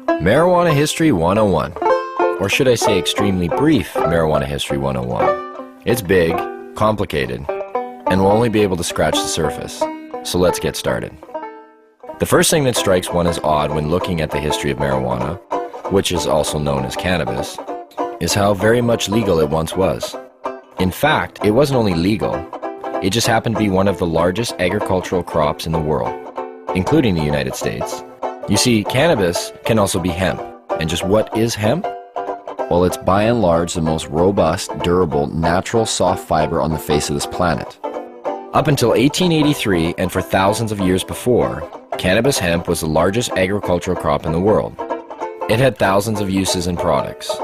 Marijuana History 101, or should I say extremely brief Marijuana History 101. It's big, complicated, and we'll only be able to scratch the surface. So let's get started. The first thing that strikes one as odd when looking at the history of marijuana, which is also known as cannabis, is how very much legal it once was. In fact, it wasn't only legal, it just happened to be one of the largest agricultural crops in the world, including the United States. You see, cannabis can also be hemp. And just what is hemp? Well, it's by and large the most robust, durable, natural soft fiber on the face of this planet. Up until 1883, and for thousands of years before, cannabis hemp was the largest agricultural crop in the world. It had thousands of uses and products.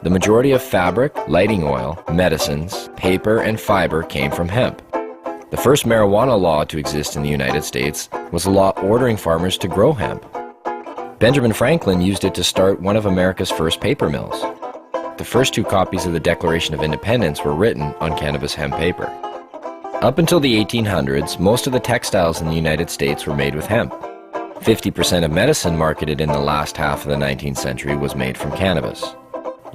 The majority of fabric, lighting oil, medicines, paper, and fiber came from hemp. The first marijuana law to exist in the United States was a law ordering farmers to grow hemp. Benjamin Franklin used it to start one of America's first paper mills. The first two copies of the Declaration of Independence were written on cannabis hemp paper. Up until the 1800s, most of the textiles in the United States were made with hemp. 50% of medicine marketed in the last half of the 19th century was made from cannabis.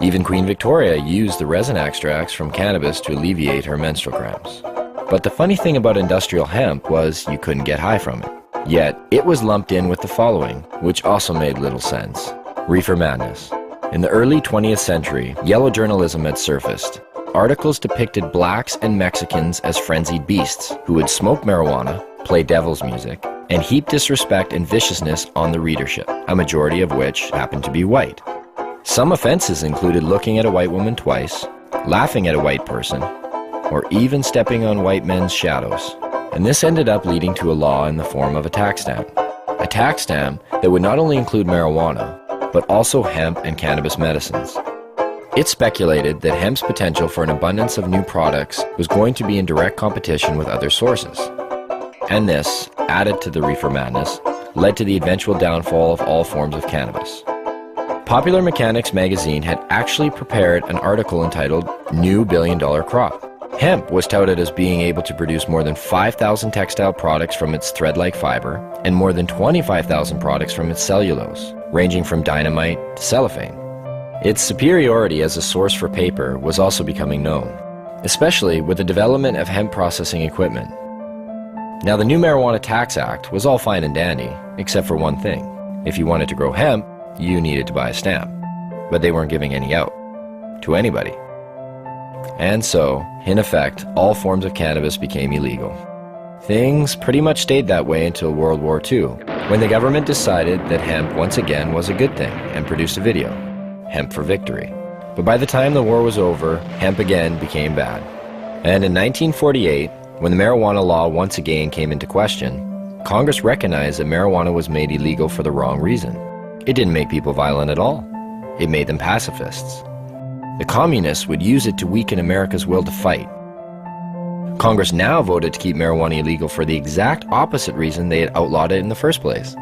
Even Queen Victoria used the resin extracts from cannabis to alleviate her menstrual cramps. But the funny thing about industrial hemp was you couldn't get high from it. Yet, it was lumped in with the following, which also made little sense. Reefer madness. In the early 20th century, yellow journalism had surfaced. Articles depicted blacks and Mexicans as frenzied beasts who would smoke marijuana, play devil's music, and heap disrespect and viciousness on the readership, a majority of which happened to be white. Some offenses included looking at a white woman twice, laughing at a white person, or even stepping on white men's shadows. And this ended up leading to a law in the form of a tax stamp. A tax stamp that would not only include marijuana, but also hemp and cannabis medicines. It's speculated that hemp's potential for an abundance of new products was going to be in direct competition with other sources. And this, added to the reefer madness, led to the eventual downfall of all forms of cannabis. Popular Mechanics magazine had actually prepared an article entitled New Billion-Dollar Crop. Hemp was touted as being able to produce more than 5,000 textile products from its thread-like fiber and more than 25,000 products from its cellulose, ranging from dynamite to cellophane. Its superiority as a source for paper was also becoming known, especially with the development of hemp processing equipment. Now, the new Marijuana Tax Act was all fine and dandy, except for one thing. If you wanted to grow hemp, you needed to buy a stamp, but they weren't giving any out to anybody. And so, in effect, all forms of cannabis became illegal. Things pretty much stayed that way until World War II, when the government decided that hemp once again was a good thing and produced a video, Hemp for Victory. But by the time the war was over, hemp again became bad. And in 1948, when the marijuana law once again came into question, Congress recognized that marijuana was made illegal for the wrong reason. It didn't make people violent at all. It made them pacifists. The communists would use it to weaken America's will to fight. Congress now voted to keep marijuana illegal for the exact opposite reason they had outlawed it in the first place.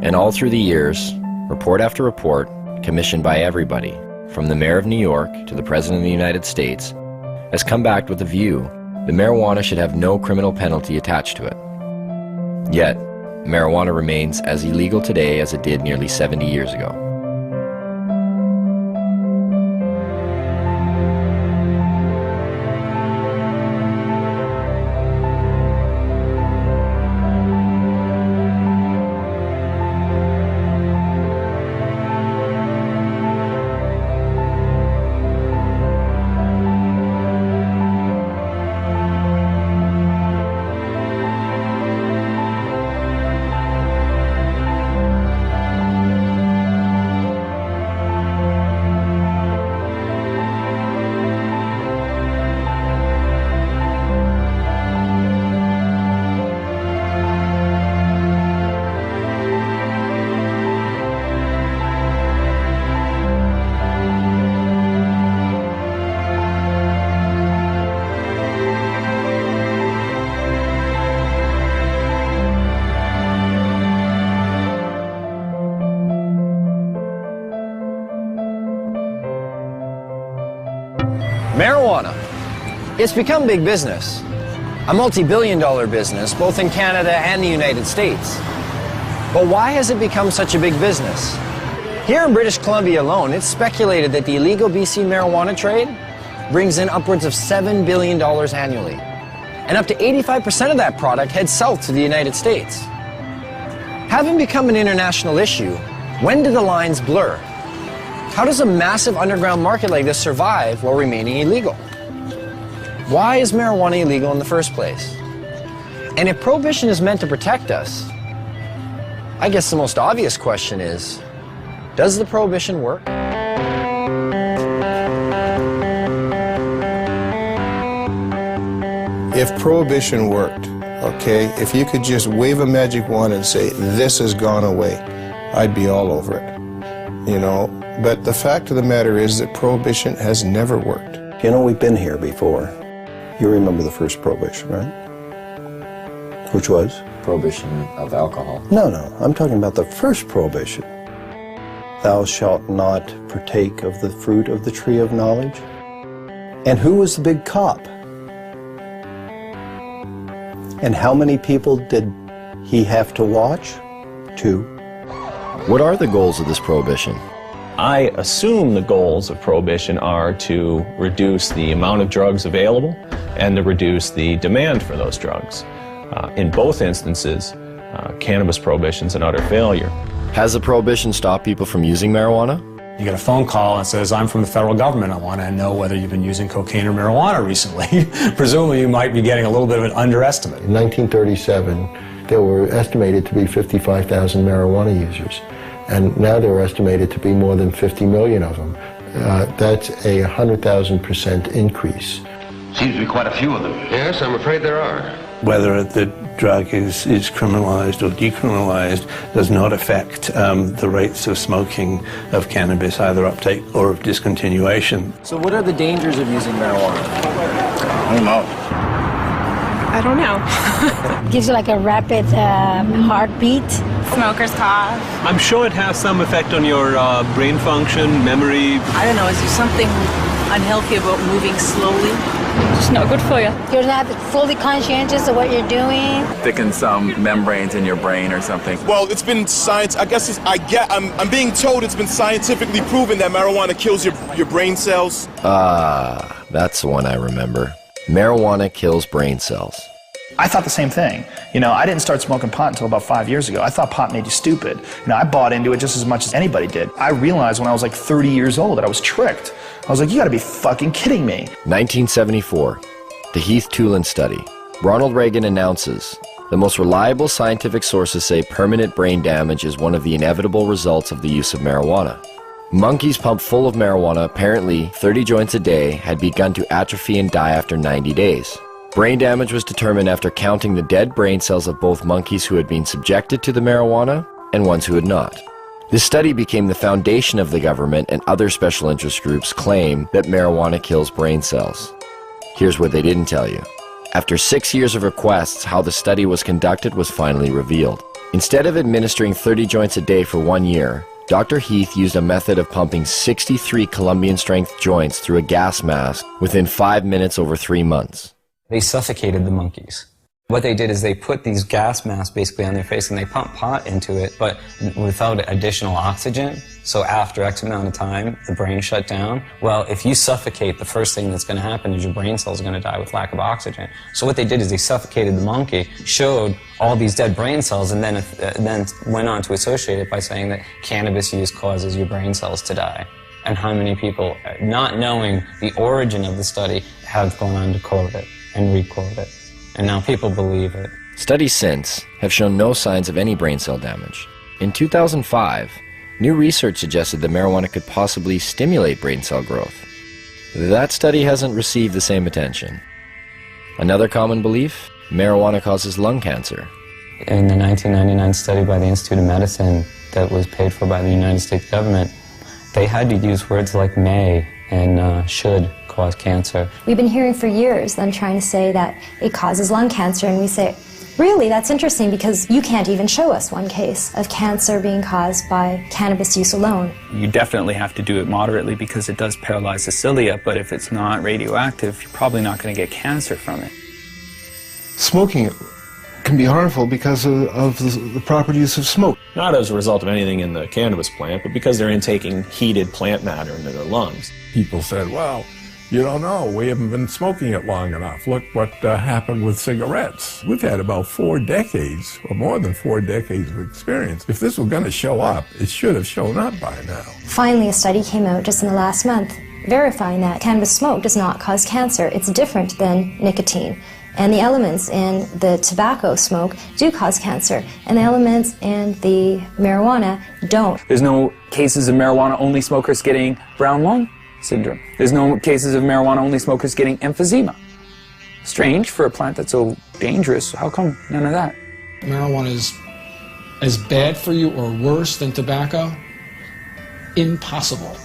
And all through the years, report after report, commissioned by everybody, from the mayor of New York to the president of the United States, has come back with the view that marijuana should have no criminal penalty attached to it. Yet, marijuana remains as illegal today as it did nearly 70 years ago. Marijuana. It's become big business. A multi-billion-dollar business, both in Canada and the United States. But why has it become such a big business? Here in British Columbia alone, it's speculated that the illegal BC marijuana trade brings in upwards of $7 billion annually. And up to 85% of that product heads south to the United States. Having become an international issue, when do the lines blur? How does a massive underground market like this survive while remaining illegal? Why is marijuana illegal in the first place? And if prohibition is meant to protect us, I guess the most obvious question is, does the prohibition work? If prohibition worked, okay, if you could just wave a magic wand and say, this has gone away, I'd be all over it, you know. But the fact of the matter is that prohibition has never worked. You know, we've been here before. You remember the first prohibition, right? Which was? Prohibition of alcohol. No, I'm talking about the first prohibition. Thou shalt not partake of the fruit of the tree of knowledge. And who was the big cop? And how many people did he have to watch? 2. What are the goals of this prohibition? I assume the goals of prohibition are to reduce the amount of drugs available and to reduce the demand for those drugs. In both instances, cannabis prohibition's an utter failure. Has the prohibition stopped people from using marijuana? You get a phone call that says, I'm from the federal government, I want to know whether you've been using cocaine or marijuana recently. Presumably you might be getting a little bit of an underestimate. In 1937, there were estimated to be 55,000 marijuana users, and now there are estimated to be more than 50 million of them. That's a 100,000% increase. Seems to be quite a few of them. Yes, I'm afraid there are. Whether the drug is criminalized or decriminalized does not affect the rates of smoking of cannabis, either uptake or of discontinuation. So what are the dangers of using marijuana? I don't know. I don't know. Gives you like a rapid heartbeat. Smoker's cough. I'm sure it has some effect on your brain function, memory. I don't know, is there something unhealthy about moving slowly? It's not good for you. You're not fully conscientious of what you're doing. Thicken some membranes in your brain or something. Well, it's been science. I guess I'm being told it's been scientifically proven that marijuana kills your brain cells. That's the one I remember. Marijuana kills brain cells. I thought the same thing. You know, I didn't start smoking pot until about 5 years ago. I thought pot made you stupid. You know, I bought into it just as much as anybody did. I realized when I was like 30 years old that I was tricked. I was like, you gotta be fucking kidding me. 1974, the Heath Tulin study. Ronald Reagan announces, the most reliable scientific sources say permanent brain damage is one of the inevitable results of the use of marijuana. Monkeys pumped full of marijuana, apparently 30 joints a day, had begun to atrophy and die after 90 days. Brain damage was determined after counting the dead brain cells of both monkeys who had been subjected to the marijuana and ones who had not. This study became the foundation of the government, and other special interest groups claim that marijuana kills brain cells. Here's what they didn't tell you. After 6 years of requests, how the study was conducted was finally revealed. Instead of administering 30 joints a day for 1 year, Dr. Heath used a method of pumping 63 Colombian-strength joints through a gas mask within 5 minutes over 3 months. They suffocated the monkeys. What they did is they put these gas masks basically on their face and they pumped pot into it, but without additional oxygen. So after X amount of time, the brain shut down. Well, if you suffocate, the first thing that's going to happen is your brain cells are going to die with lack of oxygen. So what they did is they suffocated the monkey, showed all these dead brain cells, and then went on to associate it by saying that cannabis use causes your brain cells to die. And how many people, not knowing the origin of the study, have gone on to quote it and re-quote it. And now people believe it. Studies since have shown no signs of any brain cell damage. In 2005, new research suggested that marijuana could possibly stimulate brain cell growth. That study hasn't received the same attention. Another common belief? Marijuana causes lung cancer. In the 1999 study by the Institute of Medicine that was paid for by the United States government, they had to use words like may and should cause cancer. We've been hearing for years them trying to say that it causes lung cancer, and we say, really, that's interesting because you can't even show us one case of cancer being caused by cannabis use alone. You definitely have to do it moderately because it does paralyze the cilia, but if it's not radioactive, you're probably not going to get cancer from it. Smoking can be harmful because of the proper use of smoke. Not as a result of anything in the cannabis plant, but because they're intaking heated plant matter into their lungs. People said, well, you don't know, we haven't been smoking it long enough. Look what happened with cigarettes. We've had about 4 decades, or more than 4 decades of experience. If this was going to show up, it should have shown up by now. Finally, a study came out just in the last month verifying that cannabis smoke does not cause cancer. It's different than nicotine. And the elements in the tobacco smoke do cause cancer, and the elements in the marijuana don't. There's no cases of marijuana-only smokers getting brown lung syndrome. There's no cases of marijuana-only smokers getting emphysema. Strange for a plant that's so dangerous. How come none of that? Marijuana is as bad for you or worse than tobacco? Impossible.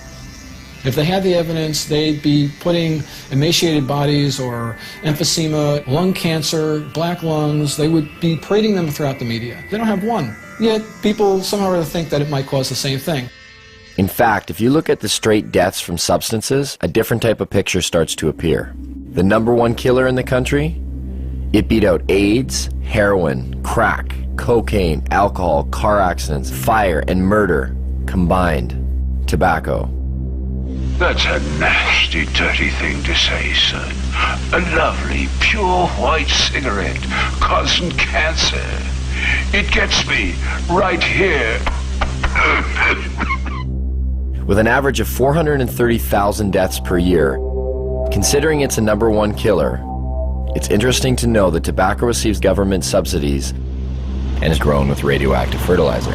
If they had the evidence, they'd be putting emaciated bodies or emphysema, lung cancer, black lungs, they would be parading them throughout the media. They don't have one. Yet people somehow or other think that it might cause the same thing. In fact, if you look at the straight deaths from substances, a different type of picture starts to appear. The #1 killer in the country? It beat out AIDS, heroin, crack, cocaine, alcohol, car accidents, fire, and murder combined. Tobacco. That's a nasty, dirty thing to say, son. A lovely, pure white cigarette causing cancer. It gets me right here. With an average of 430,000 deaths per year, considering it's a #1 killer, it's interesting to know that tobacco receives government subsidies and is grown with radioactive fertilizer.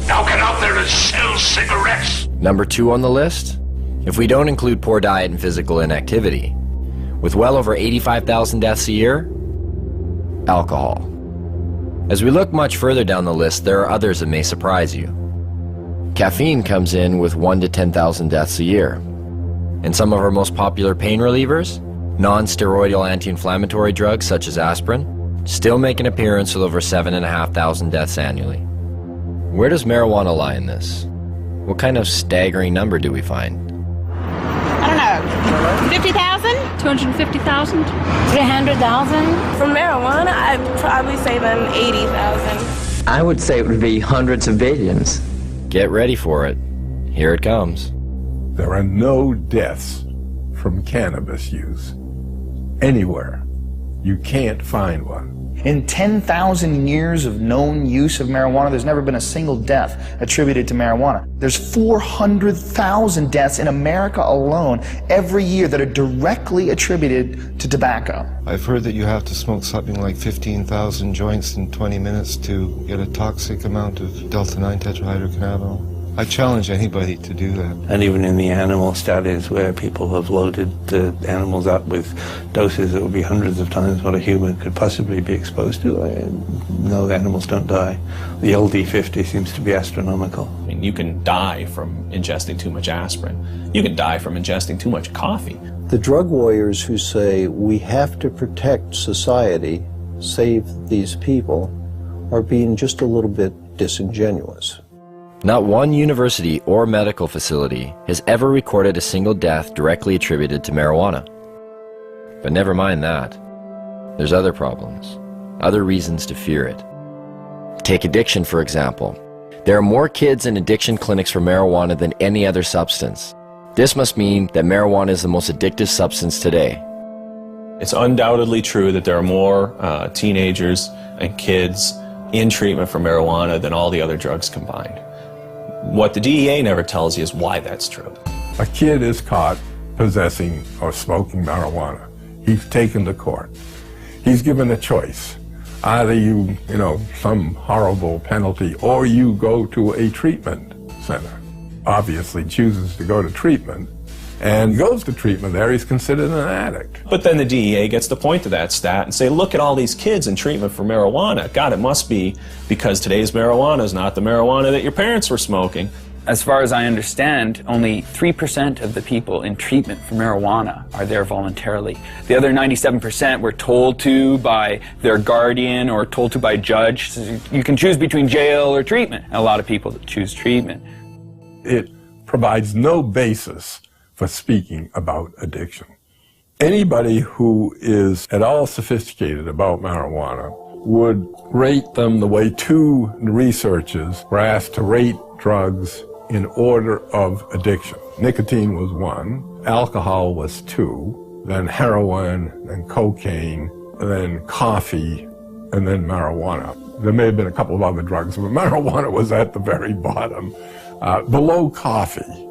Now get out there and sell cigarettes! #2 on the list? If we don't include poor diet and physical inactivity, with well over 85,000 deaths a year, alcohol. As we look much further down the list, there are others that may surprise you. Caffeine comes in with 1 to 10,000 deaths a year. And some of our most popular pain relievers, non-steroidal anti-inflammatory drugs such as aspirin, still make an appearance with over 7,500 deaths annually. Where does marijuana lie in this? What kind of staggering number do we find? I don't know. 50,000? 250,000? 300,000? For marijuana, I'd probably say then 80,000. I would say it would be hundreds of billions. Get ready for it. Here it comes. There are no deaths from cannabis use anywhere. You can't find one. In 10,000 years of known use of marijuana, there's never been a single death attributed to marijuana. There's 400,000 deaths in America alone every year that are directly attributed to tobacco. I've heard that you have to smoke something like 15,000 joints in 20 minutes to get a toxic amount of delta-9 tetrahydrocannabinol. I challenge anybody to do that. And even in the animal studies where people have loaded the animals up with doses that would be hundreds of times what a human could possibly be exposed to, no, the animals don't die. The LD50 seems to be astronomical. I mean, you can die from ingesting too much aspirin. You can die from ingesting too much coffee. The drug warriors who say we have to protect society, save these people, are being just a little bit disingenuous. Not one university or medical facility has ever recorded a single death directly attributed to marijuana. But never mind that. There's other problems, other reasons to fear it. Take addiction, for example. There are more kids in addiction clinics for marijuana than any other substance. This must mean that marijuana is the most addictive substance today. It's undoubtedly true that there are more teenagers and kids in treatment for marijuana than all the other drugs combined. What the DEA never tells you is why that's true. A kid is caught possessing or smoking marijuana. He's taken to court. He's given a choice. Either you some horrible penalty, or you go to a treatment center. Obviously chooses to go to treatment, and goes to treatment there, he's considered an addict. But then the DEA gets to point to that stat and say, look at all these kids in treatment for marijuana. God, it must be because today's marijuana is not the marijuana that your parents were smoking. As far as I understand, only 3% of the people in treatment for marijuana are there voluntarily. The other 97% were told to by their guardian or told to by a judge. So you can choose between jail or treatment. A lot of people choose treatment. It provides no basis for speaking about addiction. Anybody who is at all sophisticated about marijuana would rate them the way two researchers were asked to rate drugs in order of addiction. Nicotine was 1, alcohol was 2, then heroin, then cocaine, then coffee, and then marijuana. There may have been a couple of other drugs, but marijuana was at the very bottom, below coffee.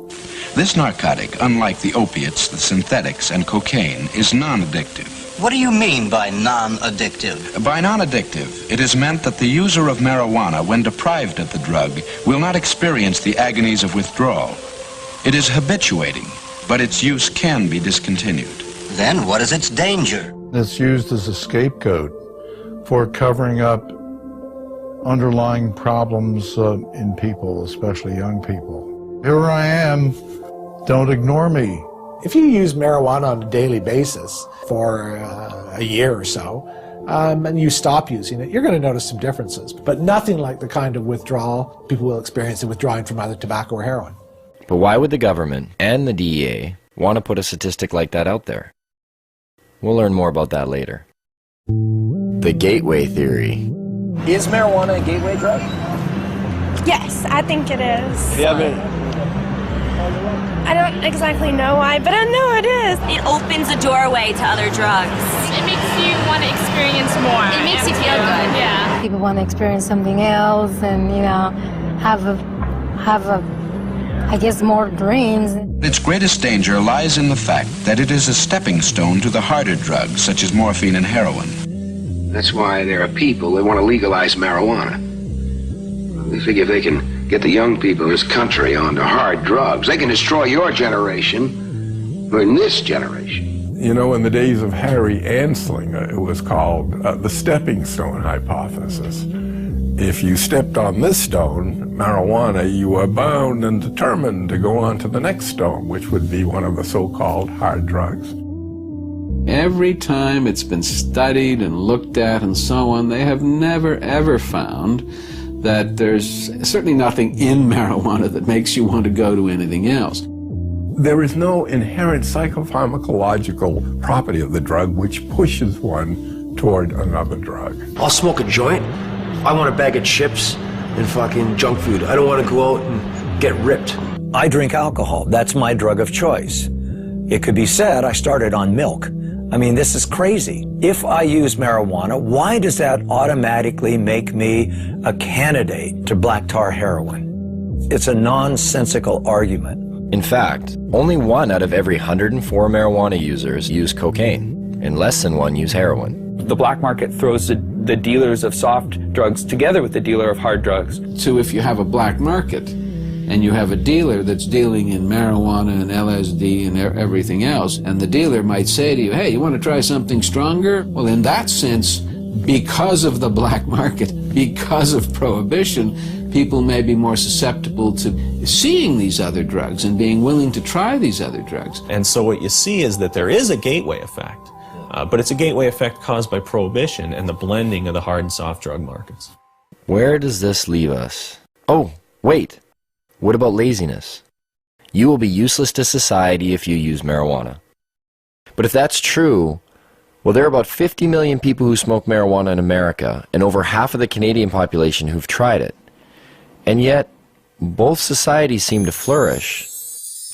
This narcotic, unlike the opiates, the synthetics, and cocaine, is non-addictive. What do you mean by non-addictive? By non-addictive, it is meant that the user of marijuana, when deprived of the drug, will not experience the agonies of withdrawal. It is habituating, but its use can be discontinued. Then what is its danger? It's used as a scapegoat for covering up underlying problems in people, especially young people. Here I am, don't ignore me. If you use marijuana on a daily basis for a year or so, and you stop using it, you're going to notice some differences, but nothing like the kind of withdrawal people will experience in withdrawing from either tobacco or heroin. But why would the government and the DEA want to put a statistic like that out there? We'll learn more about that later. The gateway theory. Is marijuana a gateway drug? Yes, I think it is. Yeah, I don't exactly know why, but I know it is. It opens a doorway to other drugs. It makes you want to experience more. It makes you feel good. Yeah. People want to experience something else and, you know, have I guess, more dreams. Its greatest danger lies in the fact that it is a stepping stone to the harder drugs, such as morphine and heroin. That's why there are people that want to legalize marijuana. They figure if they can get the young people in this country onto hard drugs, they can destroy your generation, or in this generation. You know, in the days of Harry Anslinger, it was called the stepping stone hypothesis. If you stepped on this stone, marijuana, you were bound and determined to go on to the next stone, which would be one of the so-called hard drugs. Every time it's been studied and looked at and so on, they have never ever found that there's certainly nothing in marijuana that makes you want to go to anything else. There is no inherent psychopharmacological property of the drug which pushes one toward another drug. I'll smoke a joint. I want a bag of chips and fucking junk food. I don't want to go out and get ripped. I drink alcohol. That's my drug of choice. It could be said I started on milk. I mean, this is crazy. If I use marijuana, why does that automatically make me a candidate to black tar heroin? It's a nonsensical argument. In fact, only 1 out of every 104 marijuana users use cocaine, and less than 1 use heroin. The black market throws the dealers of soft drugs together with the dealer of hard drugs. So if you have a black market, and you have a dealer that's dealing in marijuana and LSD and everything else, and the dealer might say to you, hey, you want to try something stronger? Well, in that sense, because of the black market, because of prohibition, people may be more susceptible to seeing these other drugs and being willing to try these other drugs. And so what you see is that there is a gateway effect, but it's a gateway effect caused by prohibition and the blending of the hard and soft drug markets. Where does this leave us? Oh, wait. What about laziness? You will be useless to society if you use marijuana. But if that's true, well, there are about 50 million people who smoke marijuana in America, and over half of the Canadian population who've tried it. And yet, both societies seem to flourish.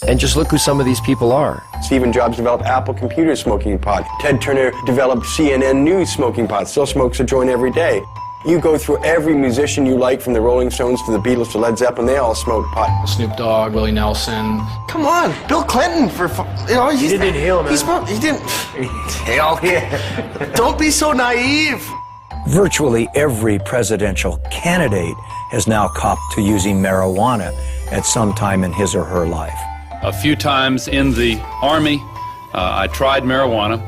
And just look who some of these people are. Stephen Jobs developed Apple Computer smoking pot. Ted Turner developed CNN News smoking pot. Still smokes a joint every day. You go through every musician you like, from the Rolling Stones to the Beatles to Led Zeppelin, they all smoke pot. Snoop Dogg, Willie Nelson. Come on, Bill Clinton, He didn't inhale, man. He didn't inhale. Yeah. Don't be so naive. Virtually every presidential candidate has now copped to using marijuana at some time in his or her life. A few times in the Army, I tried marijuana.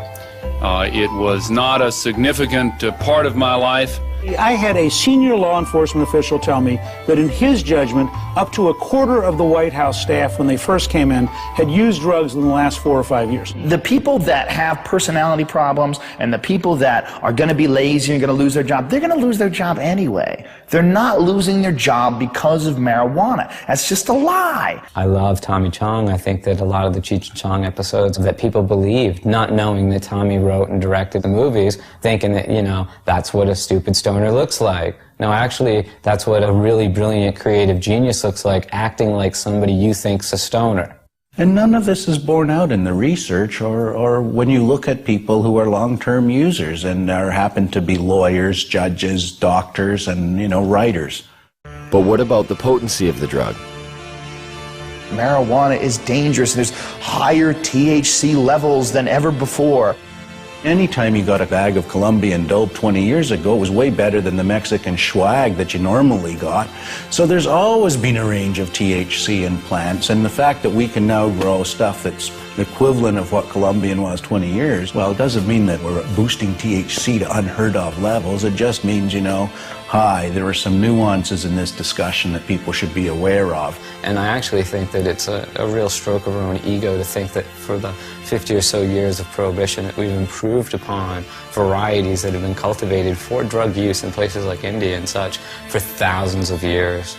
It was not a significant part of my life, I had a senior law enforcement official tell me that in his judgment, up to a quarter of the White House staff when they first came in had used drugs in the last 4 or 5 years. The people that have personality problems and the people that are going to be lazy and going to lose their job, they're going to lose their job anyway. They're not losing their job because of marijuana. That's just a lie. I love Tommy Chong. I think that a lot of the Cheech and Chong episodes that people believed, not knowing that Tommy wrote and directed the movies, thinking that, you know, that's what a stupid stoner looks like. No, actually, that's what a really brilliant creative genius looks like, acting like somebody you think's a stoner. And none of this is borne out in the research or when you look at people who are long-term users and happen to be lawyers, judges, doctors, and, you know, writers. But what about the potency of the drug? Marijuana is dangerous. There's higher THC levels than ever before. Anytime you got a bag of Colombian dope 20 years ago, it was way better than the Mexican swag that you normally got. So there's always been a range of THC in plants, and the fact that we can now grow stuff that's the equivalent of what Colombian was 20 years, well, it doesn't mean that we're boosting THC to unheard of levels. It just means, you know, hi, there are some nuances in this discussion that people should be aware of. And I actually think that it's a real stroke of our own ego to think that for the 50 or so years of Prohibition that we've improved upon varieties that have been cultivated for drug use in places like India and such for thousands of years.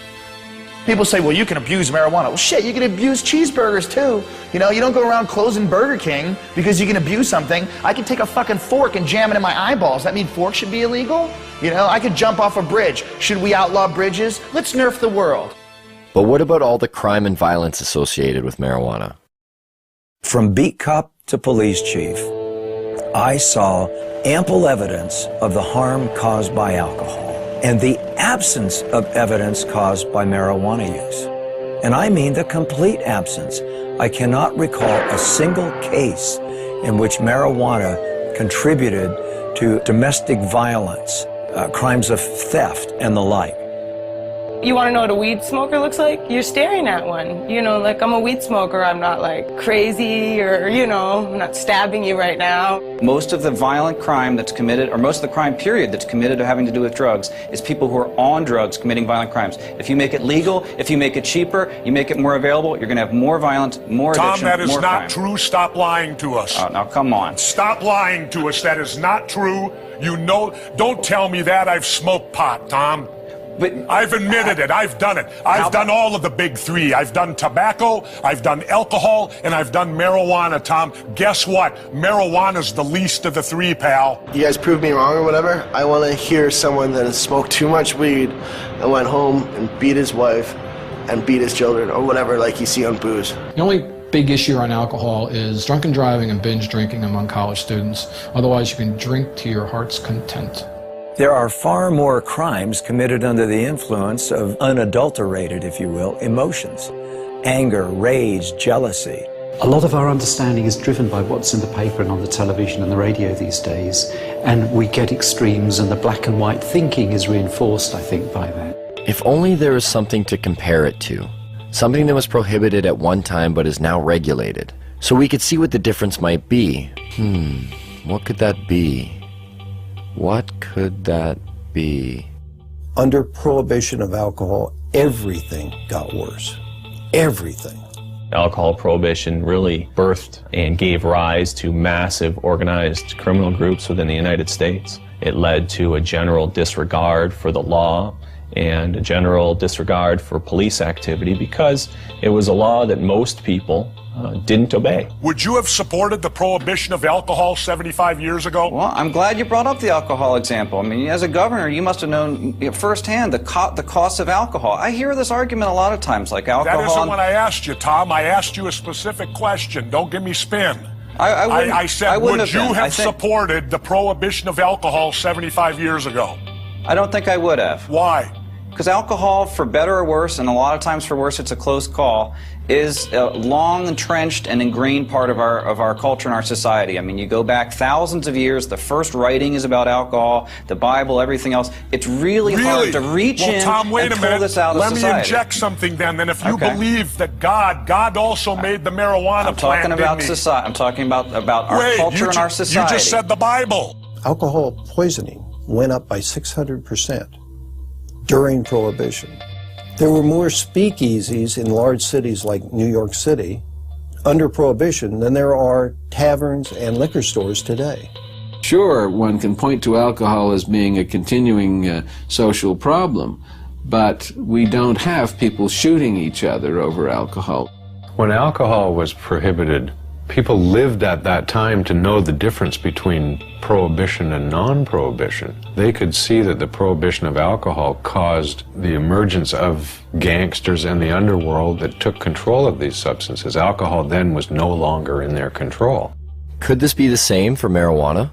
People say, well, you can abuse marijuana. Well, shit, you can abuse cheeseburgers, too. You know, you don't go around closing Burger King because you can abuse something. I can take a fucking fork and jam it in my eyeballs. That mean forks should be illegal? You know, I could jump off a bridge. Should we outlaw bridges? Let's nerf the world. But what about all the crime and violence associated with marijuana? From beat cop to police chief, I saw ample evidence of the harm caused by alcohol and the absence of evidence caused by marijuana use. And I mean the complete absence. I cannot recall a single case in which marijuana contributed to domestic violence, crimes of theft, and the like. You want to know what a weed smoker looks like? You're staring at one. You know, like, I'm a weed smoker. I'm not, like, crazy or, you know, I'm not stabbing you right now. Most of the violent crime that's committed, or most of the crime period that's committed having to do with drugs, is people who are on drugs committing violent crimes. If you make it legal, if you make it cheaper, you make it more available, you're going to have more violence, more addiction, Tom, that is more not crime. true. Stop lying to us. Oh, now, come on. Stop lying to us. That is not true. You know, don't tell me that. I've smoked pot, Tom. But I've admitted it. I've done it. I've done all of the big three. I've done tobacco, I've done alcohol, and I've done marijuana, Tom. Guess what? Marijuana's the least of the three, pal. You guys prove me wrong or whatever. I want to hear someone that has smoked too much weed and went home and beat his wife and beat his children or whatever like you see on booze. The only big issue on alcohol is drunken driving and binge drinking among college students. Otherwise, you can drink to your heart's content. There are far more crimes committed under the influence of unadulterated, if you will, emotions. Anger, rage, jealousy. A lot of our understanding is driven by what's in the paper and on the television and the radio these days, and we get extremes, and the black and white thinking is reinforced, I think, by that. If only there was something to compare it to. Something that was prohibited at one time but is now regulated. So we could see what the difference might be. What could that be? What could that be? Under prohibition of alcohol, everything got worse. Everything. Alcohol prohibition really birthed and gave rise to massive organized criminal groups within the United States. It led to a general disregard for the law and a general disregard for police activity because it was a law that most people didn't obey. Would you have supported the prohibition of alcohol 75 years ago? Well, I'm glad you brought up the alcohol example. I mean, as a governor, you must have known firsthand the cost of alcohol. I hear this argument a lot of times, like alcohol. That isn't what I asked you, Tom. I asked you a specific question. Don't give me spin. I said, would you have supported the prohibition of alcohol 75 years ago? I don't think I would have. Why? Because alcohol, for better or worse, and a lot of times for worse, it's a close call, is a long entrenched and ingrained part of our culture and our society. I mean, you go back thousands of years, the first writing is about alcohol, the Bible, everything else. It's really hard to reach in Tom, wait and a pull minute. this out of society. Let me inject something then. Then if you believe that God also made the marijuana plant, about society. I'm talking about our culture and our society. You just said the Bible. Alcohol poisoning went up by 600% during Prohibition. There were more speakeasies in large cities like New York City under Prohibition than there are taverns and liquor stores today. Sure, one can point to alcohol as being a continuing social problem, but we don't have people shooting each other over alcohol. When alcohol was prohibited, people lived at that time to know the difference between prohibition and non-prohibition. They could see that the prohibition of alcohol caused the emergence of gangsters and the underworld that took control of these substances. Alcohol then was no longer in their control. Could this be the same for marijuana?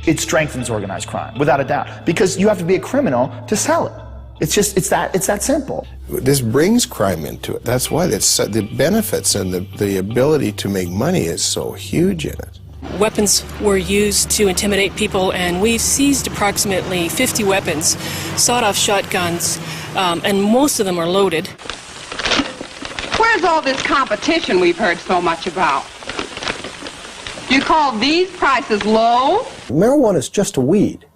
It strengthens organized crime, without a doubt, because you have to be a criminal to sell it. It's that simple. This brings crime into it. That's why the benefits and the ability to make money is so huge in it. Weapons were used to intimidate people, and we've seized approximately 50 weapons, sawed-off shotguns, and most of them are loaded. Where's all this competition we've heard so much about? You call these prices low? Marijuana is just a weed,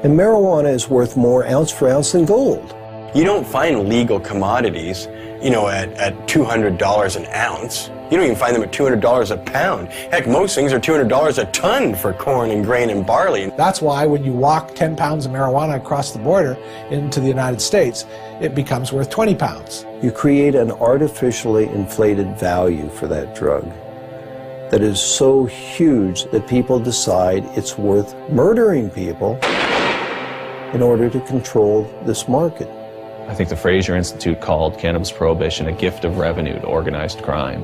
and marijuana is worth more ounce for ounce than gold. You don't find legal commodities, at $200 an ounce. You don't even find them at $200 a pound. Heck, most things are $200 a ton for corn and grain and barley. That's why when you walk 10 pounds of marijuana across the border into the United States, it becomes worth 20 pounds. You create an artificially inflated value for that drug that is so huge that people decide it's worth murdering people in order to control this market. I think the Fraser Institute called cannabis prohibition a gift of revenue to organized crime.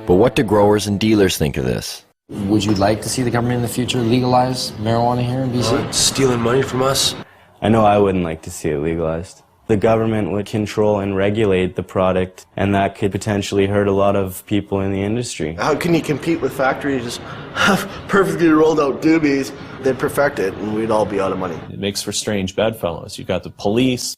But what do growers and dealers think of this? Would you like to see the government in the future legalize marijuana here in BC? Stealing money from us? I know I wouldn't like to see it legalized. The government would control and regulate the product, and that could potentially hurt a lot of people in the industry. How can you compete with factories just have perfectly rolled out doobies? They'd perfect it, and we'd all be out of money. It makes for strange bedfellows. You've got the police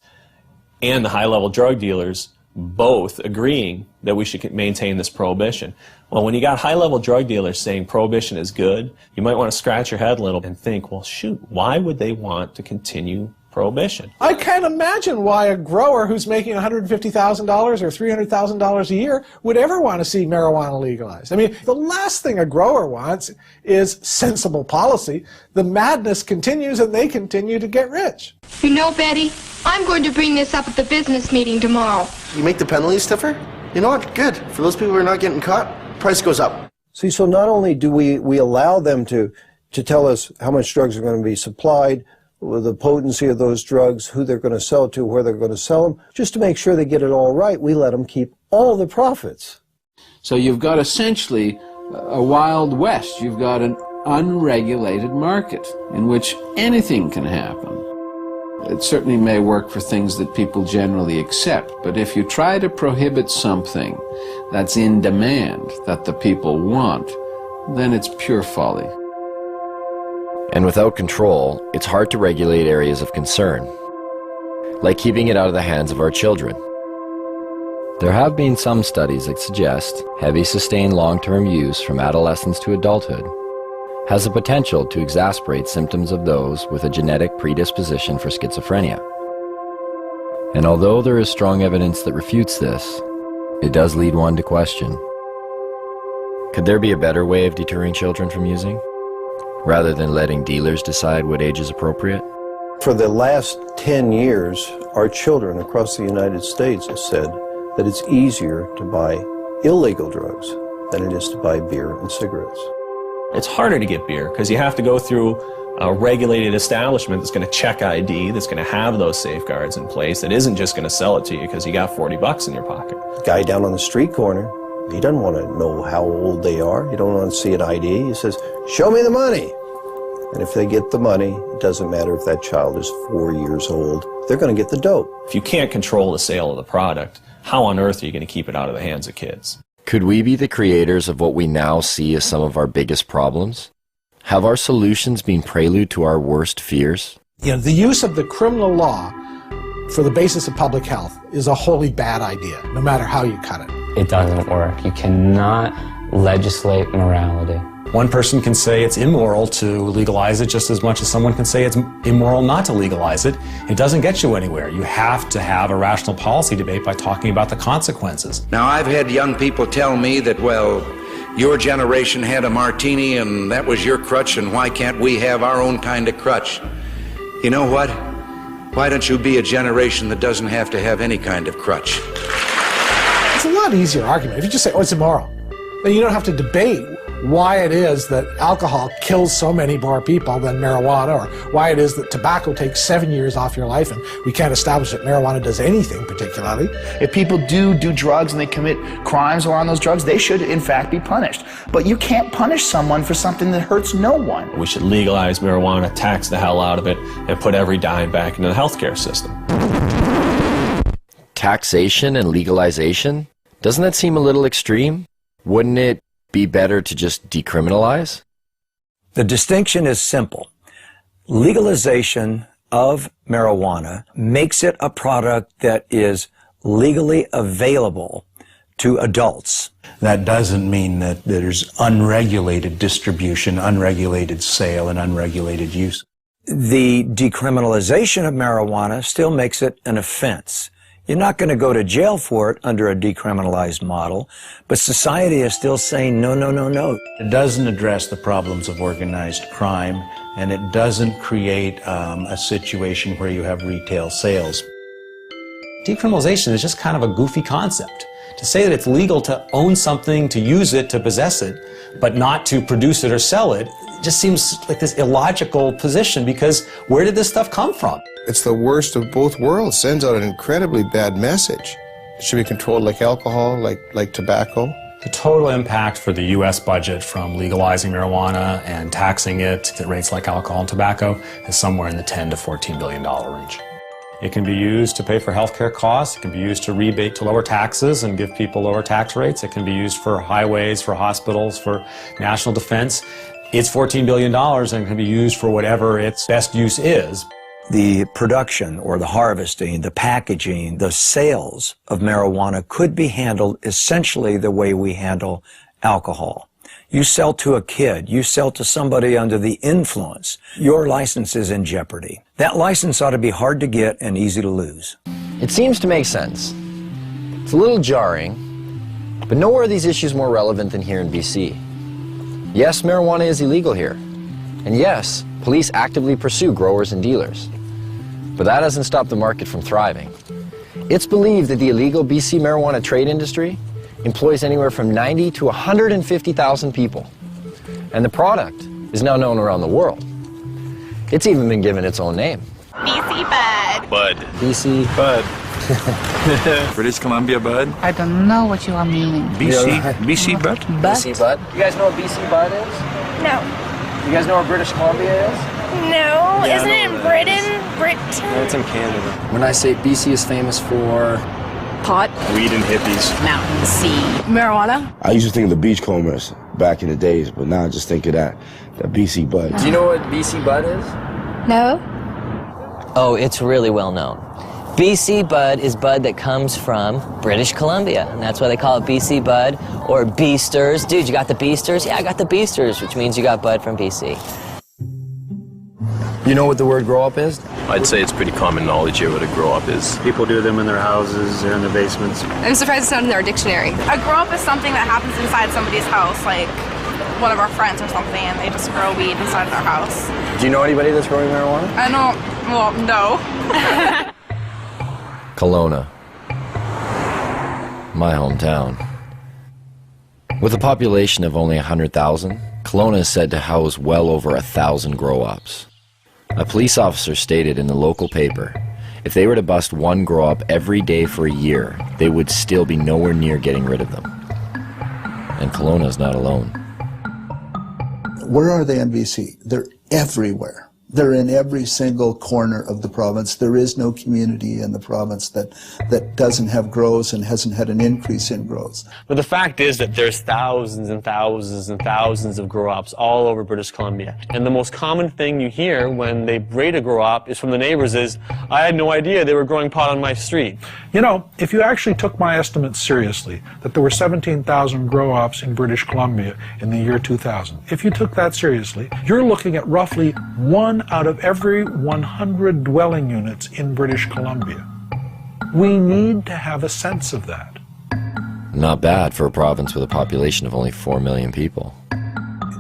and the high-level drug dealers both agreeing that we should maintain this prohibition. Well, when you got high-level drug dealers saying prohibition is good, you might want to scratch your head a little and think, well, shoot, why would they want to continue prohibition? I can't imagine why a grower who's making $150,000 or $300,000 a year would ever want to see marijuana legalized. I mean, the last thing a grower wants is sensible policy. The madness continues and they continue to get rich. You know, Betty, I'm going to bring this up at the business meeting tomorrow. You make the penalties stiffer? You know what? Good. For those people who are not getting caught, price goes up. See, so not only do we allow them to tell us how much drugs are going to be supplied, the potency of those drugs, who they're going to sell to, where they're going to sell them, just to make sure they get it all right, we let them keep all the profits. So you've got essentially a Wild West. You've got an unregulated market in which anything can happen. It certainly may work for things that people generally accept, but if you try to prohibit something that's in demand, that the people want, then it's pure folly. And without control, it's hard to regulate areas of concern, like keeping it out of the hands of our children. There have been some studies that suggest heavy sustained long-term use from adolescence to adulthood has the potential to exacerbate symptoms of those with a genetic predisposition for schizophrenia. And although there is strong evidence that refutes this, it does lead one to question, could there be a better way of deterring children from using, rather than letting dealers decide what age is appropriate? For the last 10 years, our children across the United States have said that it's easier to buy illegal drugs than it is to buy beer and cigarettes. It's harder to get beer because you have to go through a regulated establishment that's going to check ID, that's going to have those safeguards in place, that isn't just going to sell it to you because you got 40 bucks in your pocket. Guy down on the street corner, he doesn't want to know how old they are. He don't want to see an ID. He says, show me the money. And if they get the money, it doesn't matter if that child is 4 years old, they're going to get the dope. If you can't control the sale of the product, how on earth are you going to keep it out of the hands of kids? Could we be the creators of what we now see as some of our biggest problems? Have our solutions been prelude to our worst fears? The use of the criminal law for the basis of public health is a wholly bad idea, no matter how you cut it. It doesn't work. You cannot legislate morality. One person can say it's immoral to legalize it just as much as someone can say it's immoral not to legalize it. It doesn't get you anywhere. You have to have a rational policy debate by talking about the consequences. Now, I've had young people tell me that, well, your generation had a martini and that was your crutch, and why can't we have our own kind of crutch? You know what? Why don't you be a generation that doesn't have to have any kind of crutch? It's a lot easier argument. If you just say, oh, it's immoral, then you don't have to debate why it is that alcohol kills so many more people than marijuana, or why it is that tobacco takes 7 years off your life and we can't establish that marijuana does anything particularly. If people do drugs and they commit crimes while on those drugs, they should in fact be punished. But you can't punish someone for something that hurts no one. We should legalize marijuana, tax the hell out of it, and put every dime back into the healthcare system. Taxation and legalization? Doesn't that seem a little extreme? Wouldn't it be better to just decriminalize? The distinction is simple. Legalization of marijuana makes it a product that is legally available to adults. That doesn't mean that there's unregulated distribution, unregulated sale, and unregulated use. The decriminalization of marijuana still makes it an offense. You're not going to go to jail for it under a decriminalized model, but society is still saying no, no, no, no. It doesn't address the problems of organized crime, and it doesn't create a situation where you have retail sales. Decriminalization is just kind of a goofy concept. To say that it's legal to own something, to use it, to possess it, but not to produce it or sell it, just seems like this illogical position, because where did this stuff come from? It's the worst of both worlds. Sends out an incredibly bad message. It should be controlled like alcohol, like tobacco. The total impact for the U.S. budget from legalizing marijuana and taxing it at rates like alcohol and tobacco is somewhere in the $10 to $14 billion range. It can be used to pay for healthcare costs. It can be used to rebate to lower taxes and give people lower tax rates. It can be used for highways, for hospitals, for national defense. It's $14 billion and can be used for whatever its best use is. The production or the harvesting, the packaging, the sales of marijuana could be handled essentially the way we handle alcohol. You sell to a kid, you sell to somebody under the influence, your license is in jeopardy. That license ought to be hard to get and easy to lose. It seems to make sense. It's a little jarring, but nowhere are these issues more relevant than here in BC. Yes, marijuana is illegal here. And yes, police actively pursue growers and dealers. But that doesn't stop the market from thriving. It's believed that the illegal BC marijuana trade industry employs anywhere from 90 to 150,000 people. And the product is now known around the world. It's even been given its own name. BC Bud. Bud. BC Bud. British Columbia Bud. I don't know what you are meaning. BC Bud? BC Bud. You guys know what BC Bud is? No. You guys know where British Columbia is? No. Yeah, Isn't it in Britain? No, it's in Canada. When I say BC is famous for pot, weed and hippies, mountain sea, marijuana. I used to think of the beachcombers back in the days, but now I just think of that BC Bud. Do you know what BC Bud is? No. Oh, it's really well known. BC Bud is bud that comes from British Columbia, and that's why they call it BC Bud or Beasters. Dude, you got the Beasters? Yeah, I got the Beasters, which means you got bud from BC. You know what the word grow up is? I'd say it's pretty common knowledge here what a grow up is. People do them in their houses or in their basements. I'm surprised it's not in their dictionary. A grow up is something that happens inside somebody's house, like one of our friends or something, and they just grow weed inside their house. Do you know anybody that's growing marijuana? I don't, well, no. Kelowna, my hometown. With a population of only 100,000, Kelowna is said to house well over 1,000 grow-ups. A police officer stated in the local paper, if they were to bust one grow-up every day for a year, they would still be nowhere near getting rid of them. And Kelowna is not alone. Where are they in BC? They're everywhere. They're in every single corner of the province. There is no community in the province that doesn't have grows and hasn't had an increase in grows. But the fact is that there's thousands and thousands and thousands of grow-ops all over British Columbia. And the most common thing you hear when they raid a grow-op is from the neighbors is, I had no idea they were growing pot on my street. You know, if you actually took my estimates seriously, that there were 17,000 grow-ops in British Columbia in the year 2000, if you took that seriously, you're looking at roughly 1 out of every 100 dwelling units in British Columbia. We need to have a sense of that. Not bad for a province with a population of only 4 million people.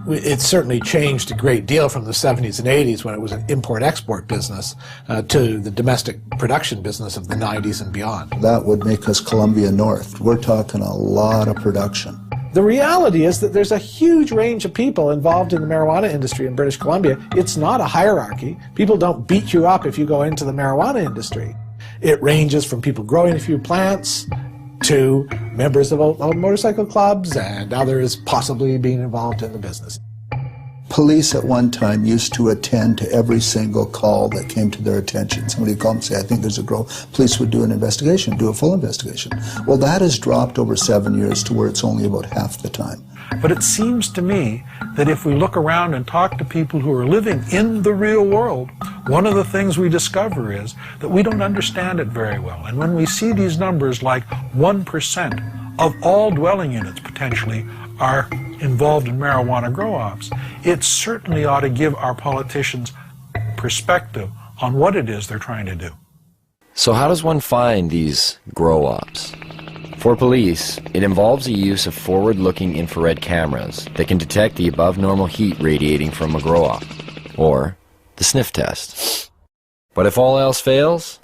It's certainly changed a great deal from the 70s and 80s when it was an import-export business to the domestic production business of the 90s and beyond. That would make us Columbia North. We're talking a lot of production. The reality is that there's a huge range of people involved in the marijuana industry in British Columbia. It's not a hierarchy. People don't beat you up if you go into the marijuana industry. It ranges from people growing a few plants to members of motorcycle clubs and others possibly being involved in the business. Police at one time used to attend to every single call that came to their attention. Somebody would call and say, I think there's a grow. Police would do an investigation, do a full investigation. Well, that has dropped over 7 years to where it's only about half the time. But it seems to me that if we look around and talk to people who are living in the real world, one of the things we discover is that we don't understand it very well. And when we see these numbers like 1% of all dwelling units potentially are involved in marijuana grow-ops, it certainly ought to give our politicians perspective on what it is they're trying to do. So how does one find these grow-ops? For police, it involves the use of forward-looking infrared cameras that can detect the above-normal heat radiating from a grow-op, or the sniff test. But if all else fails,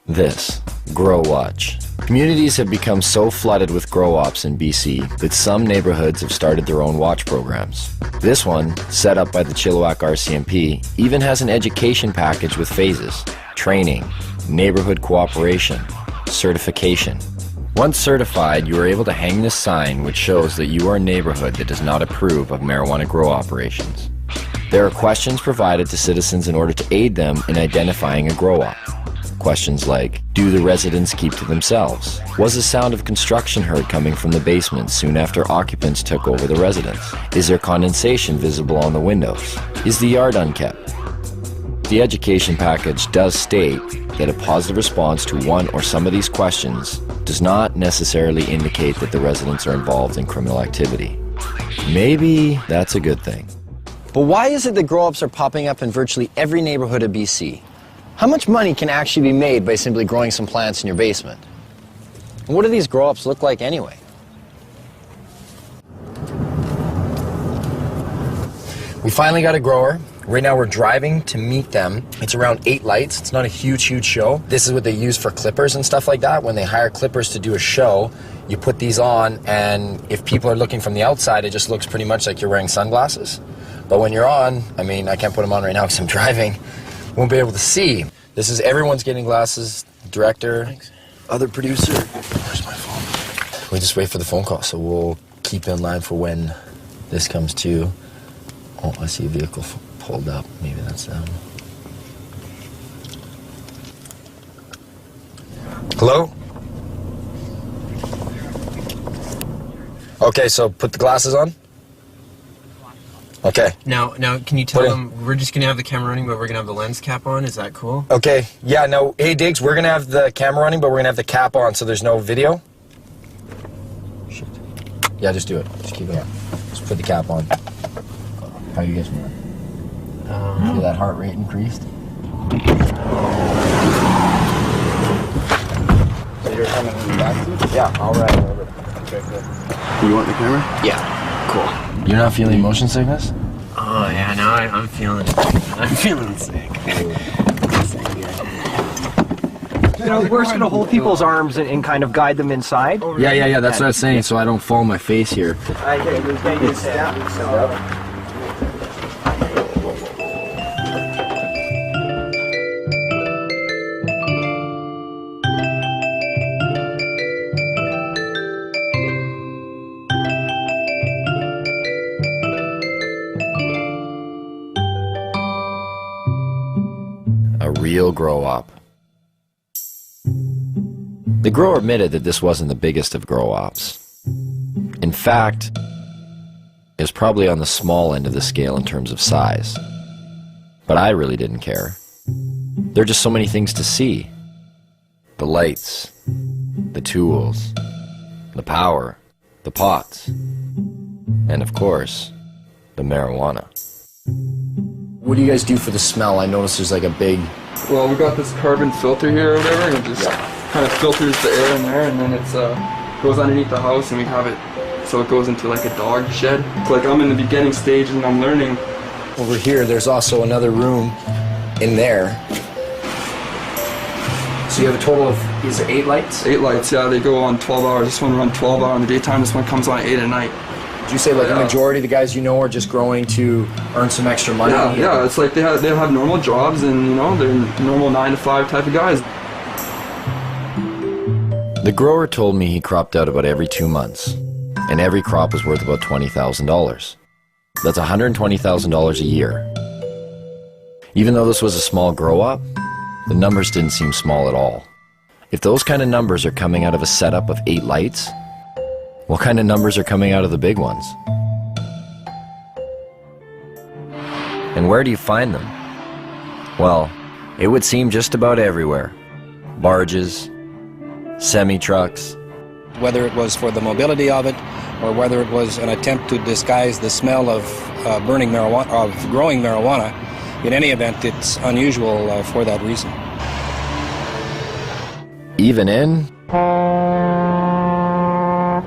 this, Grow Watch. Communities have become so flooded with grow-ops in BC that some neighborhoods have started their own watch programs. This one, set up by the Chilliwack RCMP, even has an education package with phases: training, neighborhood cooperation, certification. Once certified, you are able to hang this sign which shows that you are a neighborhood that does not approve of marijuana grow operations. There are questions provided to citizens in order to aid them in identifying a grow-op. Questions like, do the residents keep to themselves? Was the sound of construction heard coming from the basement soon after occupants took over the residence? Is there condensation visible on the windows? Is the yard unkept? The education package does state that a positive response to one or some of these questions does not necessarily indicate that the residents are involved in criminal activity. Maybe that's a good thing. But why is it that grow-ups are popping up in virtually every neighborhood of BC? How much money can actually be made by simply growing some plants in your basement? And what do these grow-ups look like anyway? We finally got a grower. Right now we're driving to meet them. It's around 8 lights. It's not a huge show. This is what they use for clippers and stuff like that. When they hire clippers to do a show, you put these on, and if people are looking from the outside, it just looks pretty much like you're wearing sunglasses. But when you're on, I mean, I can't put them on right now because I'm driving. Won't be able to see. This is everyone's getting glasses. Director, thanks. Other producer. Where's my phone? We just wait for the phone call, so we'll keep in line for when this comes to. Oh, I see a vehicle pulled up. Maybe that's them. Hello? Okay, so put the glasses on. Okay. Now, can you tell them we're just gonna have the camera running, but we're gonna have the lens cap on? Is that cool? Okay. Yeah. No. Hey, Diggs, we're gonna have the camera running, but we're gonna have the cap on, so there's no video. Shit. Yeah, just do it. Just keep it on. Just put the cap on. How you guys feeling? Feel that heart rate increased? So you're coming in the back seat? Yeah. All right. Okay. Good. You want the camera? Yeah. Cool. You're not feeling motion sickness? Oh yeah, now I'm feeling sick. You know, we're just gonna hold people's arms and kind of guide them inside. Yeah. That's what I was saying, so I don't fall on my face here. real grow-op. The grower admitted that this wasn't the biggest of grow-ops. In fact, it was probably on the small end of the scale in terms of size. But I really didn't care. There are just so many things to see. The lights, the tools, the power, the pots, and of course, the marijuana. What do you guys do for the smell? I noticed there's like a big... Well, we got this carbon filter here or whatever, and it just kind of filters the air in there, and then it's goes underneath the house, and we have it so it goes into like a dog shed. It's like I'm in the beginning stage and I'm learning. Over here, there's also another room in there. So you have a total of, is there 8 lights? 8 lights, yeah, they go on 12 hours. This one runs 12 hours in the daytime, this one comes on 8 at night. Did you say like the majority of the guys you know are just growing to earn some extra money? Yeah, it's like they have normal jobs and, you know, they're normal 9 to 5 type of guys. The grower told me he cropped out about every 2 months, and every crop was worth about $20,000. That's $120,000 a year. Even though this was a small grow-up, the numbers didn't seem small at all. If those kind of numbers are coming out of a setup of 8 lights, what kind of numbers are coming out of the big ones? And where do you find them? Well, it would seem just about everywhere. Barges, semi-trucks. Whether it was for the mobility of it, or whether it was an attempt to disguise the smell of burning marijuana, of growing marijuana, in any event, it's unusual for that reason. Even in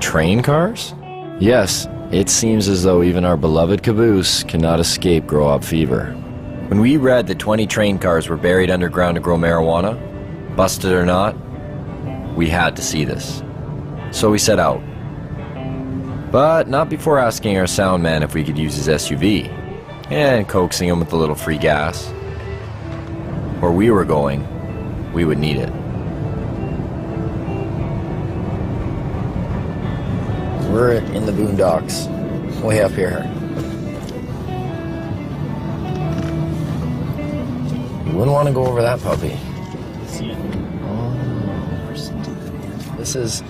train cars? Yes, it seems as though even our beloved caboose cannot escape grow-up fever. When we read that 20 train cars were buried underground to grow marijuana, busted or not, we had to see this. So we set out. But not before asking our sound man if we could use his SUV, and coaxing him with a little free gas. Where we were going, we would need it. We're in the boondocks, way up here. You wouldn't want to go over that puppy. This is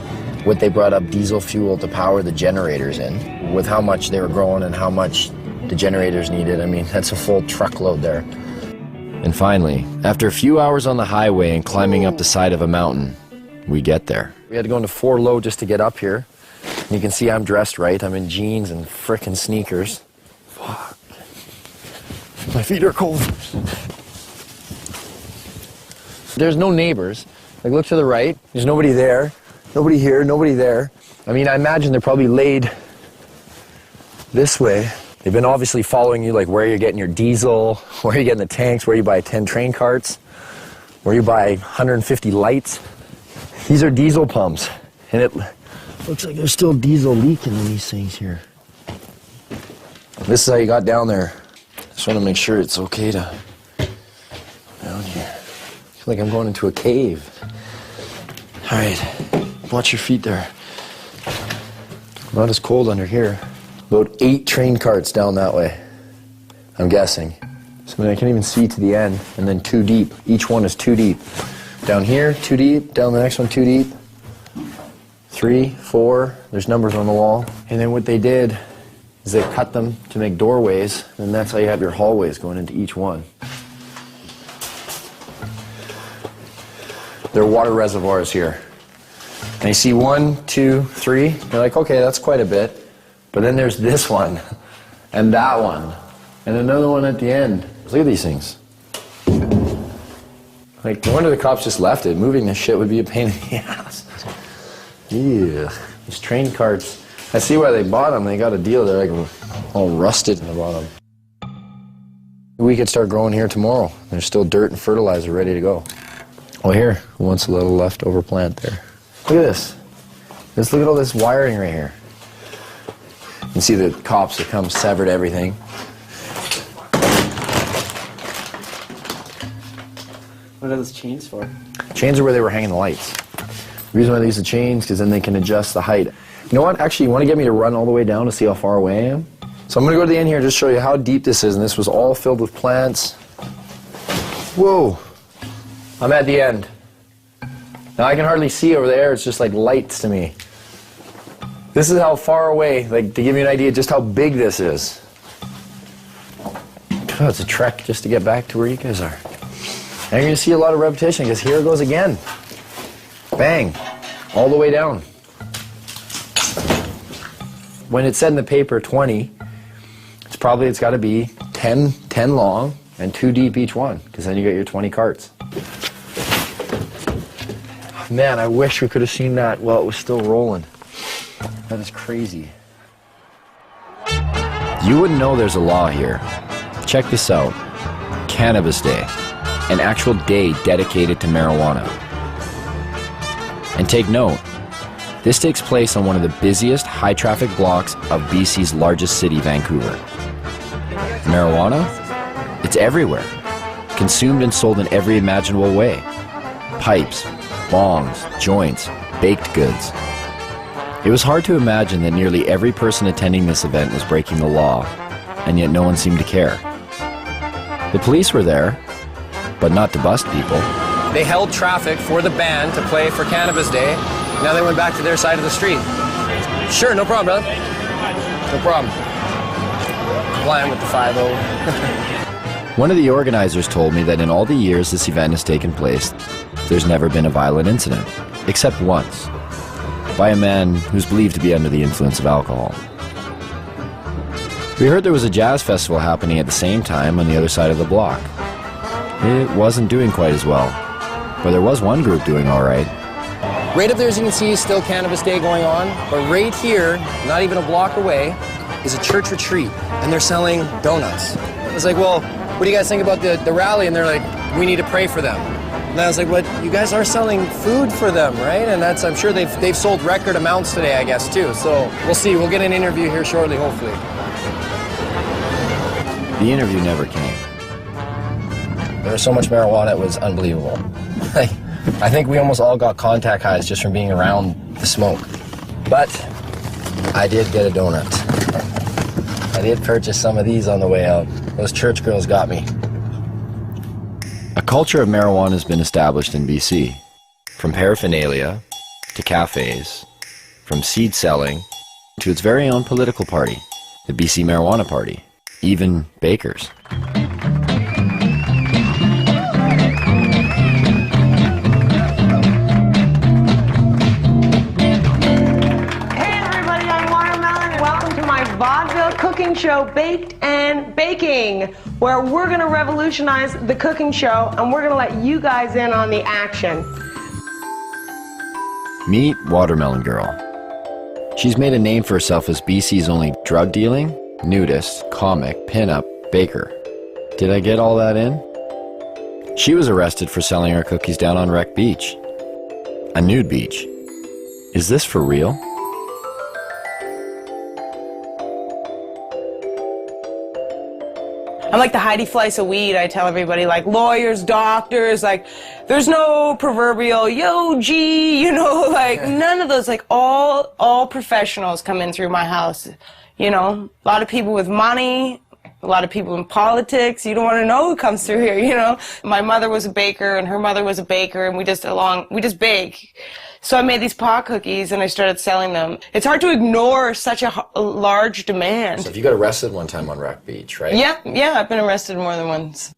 what they brought up diesel fuel to power the generators in. With how much they were growing and how much the generators needed, I mean, that's a full truckload there. And finally, after a few hours on the highway and climbing up the side of a mountain, we get there. We had to go into 4 low just to get up here. And you can see I'm dressed right. I'm in jeans and frickin' sneakers. Fuck. My feet are cold. There's no neighbors. Like, look to the right. There's nobody there. Nobody here, nobody there. I mean, I imagine they're probably laid this way. They've been obviously following you, like where you're getting your diesel, where you're getting the tanks, where you buy 10 train carts, where you buy 150 lights. These are diesel pumps, and it looks like there's still diesel leaking in these things here. This is how you got down there. Just want to make sure it's okay to down here. I feel like I'm going into a cave. All right, watch your feet there. Not as cold under here. About 8 train carts down that way, I'm guessing. So I mean, I can't even see to the end, and then 2 deep. Each one is 2 deep. Down here, 2 deep. Down the next one, 2 deep. 3, 4, there's numbers on the wall. And then what they did is they cut them to make doorways, and that's how you have your hallways going into each one. There are water reservoirs here. And you see 1, 2, 3, you're like, okay, that's quite a bit. But then there's this one, and that one, and another one at the end. Look at these things. Like, no wonder the cops just left it. Moving this shit would be a pain in the ass. Yeah, these train carts. I see why they bought them. They got a deal. They're like all rusted in the bottom. We could start growing here tomorrow. There's still dirt and fertilizer ready to go. Oh, here, who wants a little leftover plant there? Look at this. Just look at all this wiring right here. You can see the cops have come, severed everything. What are those chains for? Chains are where they were hanging the lights. The reason why they use the chains, because then they can adjust the height. You know what? Actually, you want to get me to run all the way down to see how far away I am? So I'm going to go to the end here and just show you how deep this is. And this was all filled with plants. Whoa. I'm at the end. Now I can hardly see over there, it's just like lights to me. This is how far away, like to give you an idea just how big this is. Oh, it's a trek just to get back to where you guys are. And you're gonna see a lot of repetition because here it goes again. Bang, all the way down. When it said in the paper 20, it's got to be 10 long and 2 deep each one, because then you get your 20 carts. Man, I wish we could have seen that while it was still rolling. That is crazy. You wouldn't know there's a law here. Check this out. Cannabis Day. An actual day dedicated to marijuana. And take note, this takes place on one of the busiest high-traffic blocks of BC's largest city, Vancouver. Marijuana? It's everywhere. Consumed and sold in every imaginable way. Pipes, bongs, joints, baked goods. It was hard to imagine that nearly every person attending this event was breaking the law, and yet no one seemed to care. The police were there, but not to bust people. They held traffic for the band to play for Cannabis Day. Now they went back to their side of the street. Sure, no problem, brother. No problem. Complying with the 5-0. One of the organizers told me that in all the years this event has taken place, there's never been a violent incident, except once, by a man who's believed to be under the influence of alcohol. We heard there was a jazz festival happening at the same time on the other side of the block. It wasn't doing quite as well, but there was one group doing all right. Right up there, as you can see, still Cannabis Day going on, but right here, not even a block away, is a church retreat, and they're selling donuts. I was like, well, what do you guys think about the rally? And they're like, we need to pray for them. And I was like, what, you guys are selling food for them, right? And that's, I'm sure they've sold record amounts today, I guess, too. So we'll see, we'll get an interview here shortly, hopefully. The interview never came. There was so much marijuana, it was unbelievable. I think we almost all got contact highs just from being around the smoke. But I did get a donut. I did purchase some of these on the way out. Those church girls got me. A culture of marijuana has been established in BC. From paraphernalia to cafes, from seed selling to its very own political party, the BC Marijuana Party, even bakers. Vaudeville cooking show, Baked and Baking, where we're going to revolutionize the cooking show and we're going to let you guys in on the action. Meet Watermelon Girl. She's made a name for herself as BC's only drug dealing, nudist, comic, pin-up, baker. Did I get all that in? She was arrested for selling her cookies down on Wreck Beach. A nude beach. Is this for real? I'm like the Heidi Fleiss of weed. I tell everybody, like lawyers, doctors, like there's no proverbial yo G, you know, like none of those. Like all professionals come in through my house. You know, a lot of people with money, a lot of people in politics. You don't want to know who comes through here. You know, my mother was a baker and her mother was a baker, and we just bake. So I made these pot cookies and I started selling them. It's hard to ignore such a large demand. So if you got arrested one time on Wreck Beach, right? Yeah, I've been arrested more than once.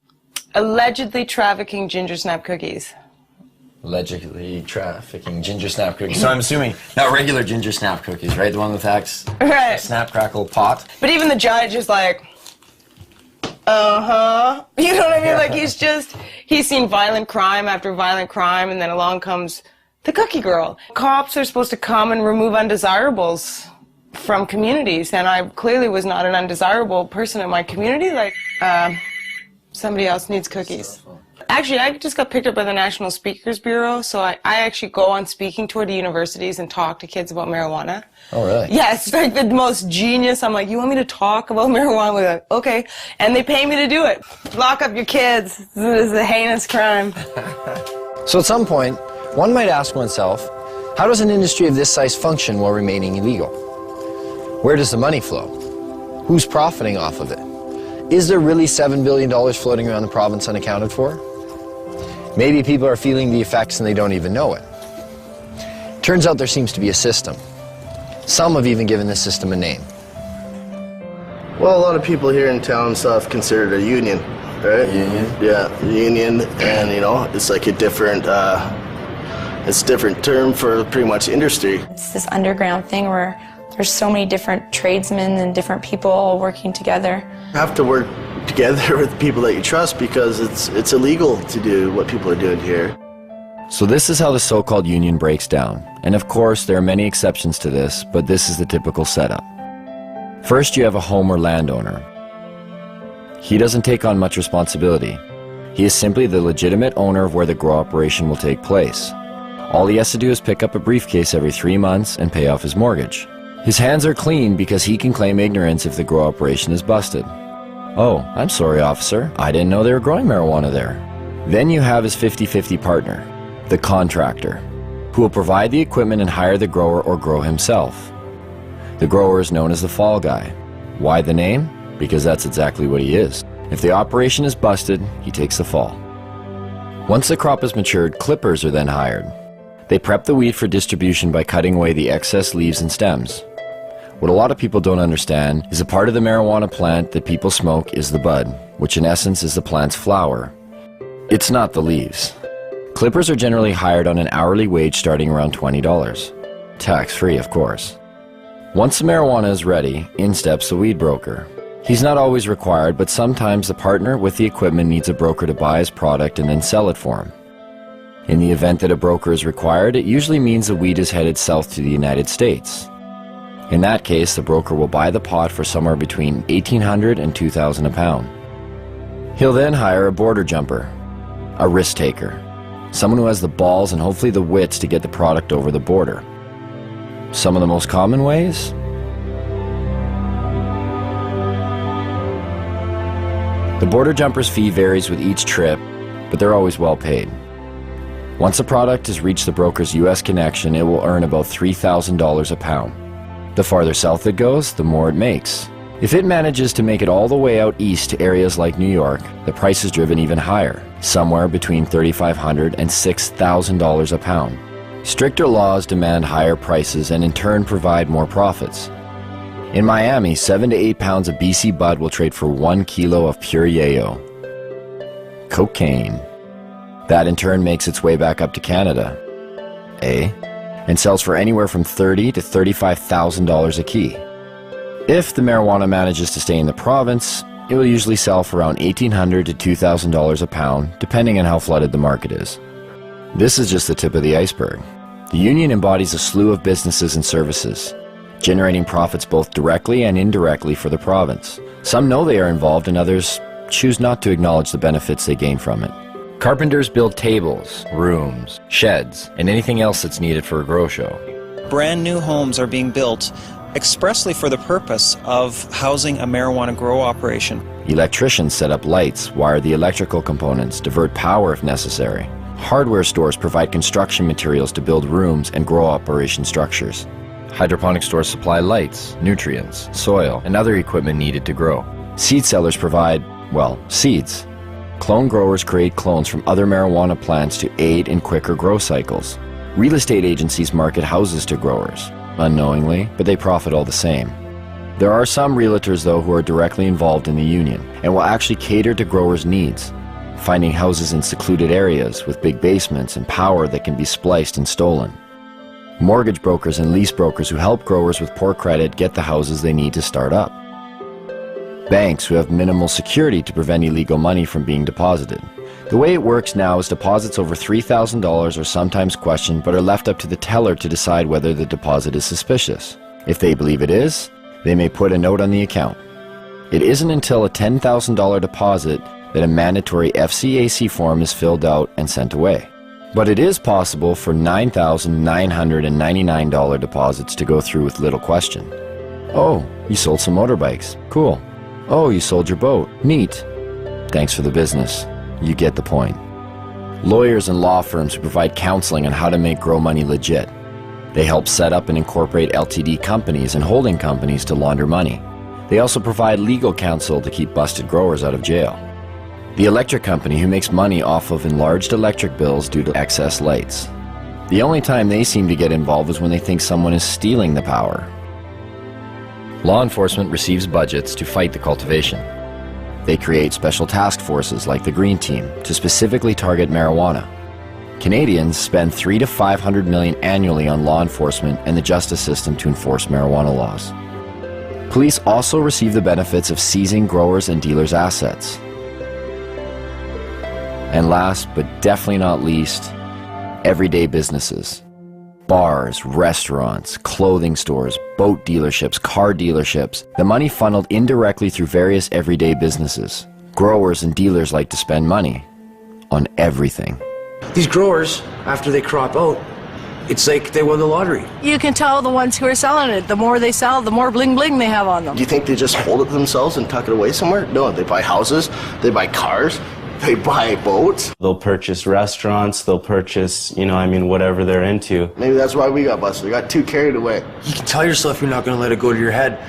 Allegedly trafficking ginger snap cookies. Allegedly trafficking ginger snap cookies. So I'm assuming not regular ginger snap cookies, right? The one with right. Snap crackle pot. But even the judge is like, uh-huh. You know what I mean? Like he's seen violent crime after violent crime, and then along comes the cookie girl. Cops are supposed to come and remove undesirables from communities, and I clearly was not an undesirable person in my community. Like, somebody else needs cookies. Actually, I just got picked up by the National Speakers Bureau, so I actually go on speaking tour to universities and talk to kids about marijuana. Oh, really? Yeah, it's like the most genius. I'm like, you want me to talk about marijuana? We're like, okay. And they pay me to do it. Lock up your kids. This is a heinous crime. So at some point, one might ask oneself, how does an industry of this size function while remaining illegal? Where does the money flow? Who's profiting off of it? Is there really $7 billion floating around the province unaccounted for? Maybe people are feeling the effects and they don't even know it. Turns out there seems to be a system. Some have even given this system a name. Well, a lot of people here in town and stuff consider it a union, right? Union? Yeah, union, and you know, it's like a different, it's a different term for pretty much industry. It's this underground thing where there's so many different tradesmen and different people all working together. You have to work together with people that you trust because it's illegal to do what people are doing here. So this is how the so-called union breaks down. And of course, there are many exceptions to this, but this is the typical setup. First, you have a home or landowner. He doesn't take on much responsibility. He is simply the legitimate owner of where the grow operation will take place. All he has to do is pick up a briefcase every 3 months and pay off his mortgage. His hands are clean because he can claim ignorance if the grow operation is busted. Oh, I'm sorry, officer. I didn't know they were growing marijuana there. Then you have his 50-50 partner, the contractor, who will provide the equipment and hire the grower or grow himself. The grower is known as the fall guy. Why the name? Because that's exactly what he is. If the operation is busted, he takes the fall. Once the crop is matured, clippers are then hired. They prep the weed for distribution by cutting away the excess leaves and stems. What a lot of people don't understand is a part of the marijuana plant that people smoke is the bud, which in essence is the plant's flower. It's not the leaves. Clippers are generally hired on an hourly wage starting around $20. Tax-free, of course. Once the marijuana is ready, in steps the weed broker. He's not always required, but sometimes the partner with the equipment needs a broker to buy his product and then sell it for him. In the event that a broker is required, it usually means the weed is headed south to the United States. In that case, the broker will buy the pot for somewhere between $1,800 and $2,000 a pound. He'll then hire a border jumper, a risk taker, someone who has the balls and hopefully the wits to get the product over the border. Some of the most common ways? The border jumper's fee varies with each trip, but they're always well paid. Once a product has reached the broker's U.S. connection, it will earn about $3,000 a pound. The farther south it goes, the more it makes. If it manages to make it all the way out east to areas like New York, the price is driven even higher, somewhere between $3,500 and $6,000 a pound. Stricter laws demand higher prices and in turn provide more profits. In Miami, 7 to 8 pounds of BC bud will trade for 1 kilo of pure yayo. Cocaine. That in turn makes its way back up to Canada. And sells for anywhere from $30,000 to $35,000 a key. If the marijuana manages to stay in the province, it will usually sell for around $1,800 to $2,000 a pound, depending on how flooded the market is. This is just the tip of the iceberg. The union embodies a slew of businesses and services, generating profits both directly and indirectly for the province. Some know they are involved and others choose not to acknowledge the benefits they gain from it. Carpenters build tables, rooms, sheds, and anything else that's needed for a grow show. Brand new homes are being built expressly for the purpose of housing a marijuana grow operation. Electricians set up lights, wire the electrical components, divert power if necessary. Hardware stores provide construction materials to build rooms and grow operation structures. Hydroponic stores supply lights, nutrients, soil, and other equipment needed to grow. Seed sellers provide, well, seeds. Clone growers create clones from other marijuana plants to aid in quicker grow cycles. Real estate agencies market houses to growers, unknowingly, but they profit all the same. There are some realtors, though, who are directly involved in the union and will actually cater to growers' needs, finding houses in secluded areas with big basements and power that can be spliced and stolen. Mortgage brokers and lease brokers who help growers with poor credit get the houses they need to start up. Banks who have minimal security to prevent illegal money from being deposited. The way it works now is deposits over $3,000 are sometimes questioned but are left up to the teller to decide whether the deposit is suspicious. If they believe it is, they may put a note on the account. It isn't until a $10,000 deposit that a mandatory FCAC form is filled out and sent away. But it is possible for $9,999 deposits to go through with little question. Oh, you sold some motorbikes. Cool. Oh, you sold your boat. Neat. Thanks for the business. You get the point. Lawyers and law firms who provide counseling on how to make grow money legit. They help set up and incorporate LTD companies and holding companies to launder money. They also provide legal counsel to keep busted growers out of jail. the electric company who makes money off of enlarged electric bills due to excess lights. The only time they seem to get involved is when they think someone is stealing the power. Law enforcement receives budgets to fight the cultivation. They create special task forces like the Green Team to specifically target marijuana. Canadians spend $300 to $500 million annually on law enforcement and the justice system to enforce marijuana laws. Police also receive the benefits of seizing growers' and dealers' assets. And last, but definitely not least, everyday businesses. Bars, restaurants, clothing stores, boat dealerships, car dealerships. The money funneled indirectly through various everyday businesses. Growers and dealers like to spend money on everything. These growers, after they crop out, it's like they won the lottery. You can tell the ones who are selling it. The more they sell, the more bling bling they have on them. Do you think they just hold it themselves and tuck it away somewhere? No, they buy houses, they buy cars, they buy boats. They'll purchase restaurants, they'll purchase, whatever they're into. Maybe that's why we got busted. We got too carried away. You can tell yourself you're not going to let it go to your head,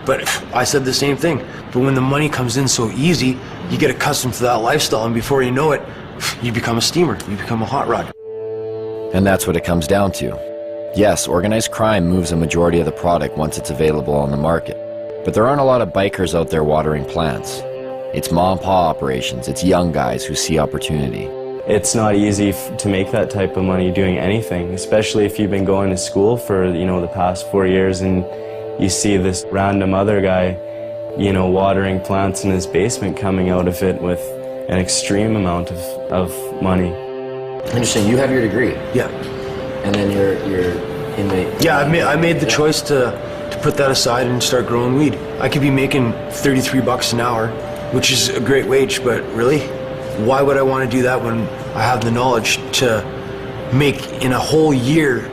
but I said the same thing. But when the money comes in so easy, you get accustomed to that lifestyle, and before you know it, you become a steamer, you become a hot rod. And that's what it comes down to. Yes, organized crime moves a majority of the product once it's available on the market. But there aren't a lot of bikers out there watering plants. It's mom and pop operations, it's young guys who see opportunity. It's not easy to make that type of money doing anything, especially if you've been going to school for, the past 4 years and you see this random other guy, watering plants in his basement coming out of it with an extreme amount of money. Interesting. You have your degree. Yeah. And then you're in the... Yeah, I made the choice to put that aside and start growing weed. I could be making $33 an hour, which is a great wage, but really, why would I want to do that when I have the knowledge to make in a whole year